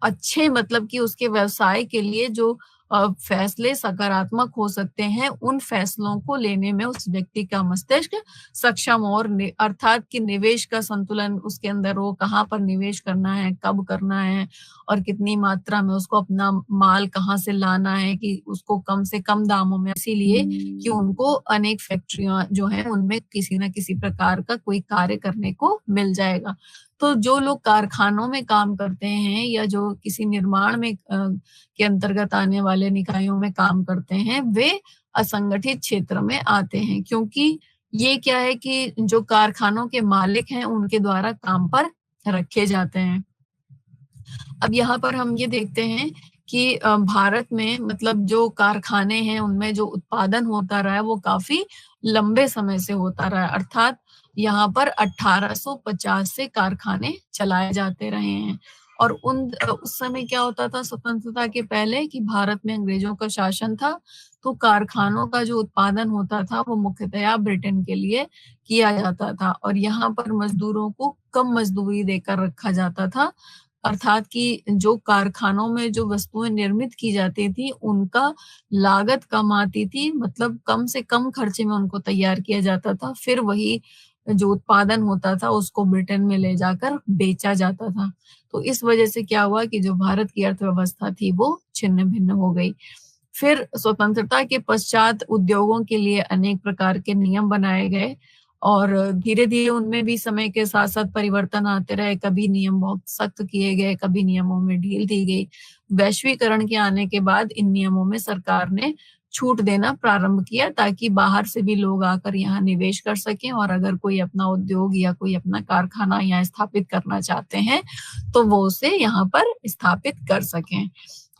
अच्छे मतलब कि उसके व्यवसाय के लिए जो फैसले सकारात्मक हो सकते हैं, उन फैसलों को लेने में उस व्यक्ति का मस्तिष्क सक्षम और अर्थात कि निवेश का संतुलन उसके अंदर हो, कहाँ पर निवेश करना है, कब करना है और कितनी मात्रा में उसको अपना माल कहाँ से लाना है कि उसको कम से कम दामों में, इसीलिए कि उनको अनेक फैक्ट्रियाँ जो हैं उनमें किसी न किसी प्रकार का कोई कार्य करने को मिल जाएगा। तो जो लोग कारखानों में काम करते हैं या जो किसी निर्माण में के अंतर्गत आने वाले निकायों में काम करते हैं, वे असंगठित क्षेत्र में आते हैं क्योंकि ये क्या है कि जो कारखानों के मालिक हैं, उनके द्वारा काम पर रखे जाते हैं। अब यहाँ पर हम ये देखते हैं कि भारत में मतलब जो कारखाने हैं, उनमें जो उत्पादन होता रहा है, वो काफ़ी लंबे समय से होता रहा है। अर्थात यहाँ पर 1850 से कारखाने चलाए जाते रहे हैं और उस समय क्या होता था स्वतंत्रता के पहले कि भारत में अंग्रेज़ों का शासन था, तो कारखानों का जो उत्पादन होता था, वो मुख्यतया ब्रिटेन के लिए किया जाता था और यहाँ पर मज़दूरों को कम मज़दूरी देकर रखा जाता था। अर्थात कि जो कारखानों में जो वस्तुएँ निर्मित की जाती थी, उनका लागत कम आती थी, मतलब कम से कम खर्चे में उनको तैयार किया जाता था। फिर वही जो उत्पादन होता था, उसको ब्रिटेन में ले जाकर बेचा जाता था। तो इस वजह से क्या हुआ कि जो भारत की अर्थव्यवस्था थी, वो छिन्न-भिन्न हो गई। फिर स्वतंत्रता के पश्चात उद्योगों के लिए अनेक प्रकार के नियम बनाए गए और धीरे-धीरे उनमें भी समय के साथ-साथ परिवर्तन आते रहे। कभी नियम बहुत सख्त किए गए, कभी नियमों में ढील दी गई। वैश्वीकरण के आने के बाद इन नियमों में सरकार ने छूट देना प्रारंभ किया ताकि बाहर से भी लोग आकर यहाँ निवेश कर सकें और अगर कोई अपना उद्योग या कोई अपना कारखाना यहाँ स्थापित करना चाहते हैं, तो वो उसे यहाँ पर स्थापित कर सकें।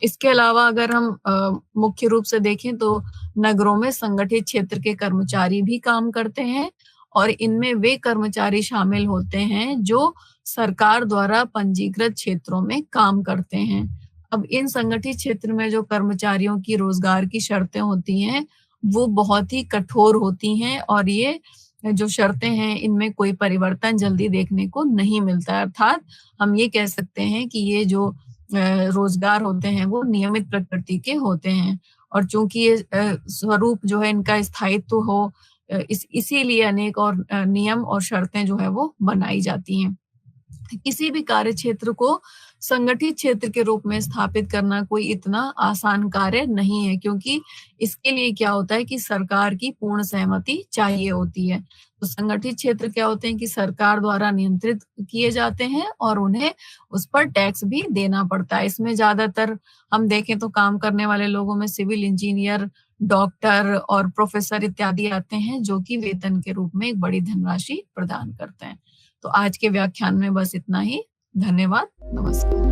इसके अलावा अगर हम मुख्य रूप से देखें तो नगरों में संगठित क्षेत्र के कर्मचारी भी काम करते हैं और इनमें वे कर्मचारी शामिल होते हैं जो सरकार द्वारा पंजीकृत क्षेत्रों में काम करते हैं। अब इन संगठित क्षेत्र में जो कर्मचारियों की रोजगार की शर्तें होती हैं, वो बहुत ही कठोर होती हैं और ये जो शर्तें हैं, इनमें कोई परिवर्तन जल्दी देखने को नहीं मिलता है। अर्थात हम ये कह सकते हैं कि ये जो रोजगार होते हैं, वो नियमित प्रकृति के होते हैं और चूँकि ये स्वरूप जो है इनका स्थायित्व हो इसीलिए अनेक और नियम और शर्तें जो है वो बनाई जाती हैं। किसी भी कार्य क्षेत्र को संगठित क्षेत्र के रूप में स्थापित करना कोई इतना आसान कार्य नहीं है, क्योंकि इसके लिए क्या होता है कि सरकार की पूर्ण सहमति चाहिए होती है। तो संगठित क्षेत्र क्या होते हैं कि सरकार द्वारा नियंत्रित किए जाते हैं और उन्हें उस पर टैक्स भी देना पड़ता है। इसमें ज्यादातर हम देखें तो काम करने वाले लोगों में सिविल इंजीनियर, डॉक्टर और प्रोफेसर इत्यादि आते हैं, जो कि वेतन के रूप में एक बड़ी धनराशि प्रदान करते हैं। तो आज के व्याख्यान में बस इतना ही। धन्यवाद। नमस्कार।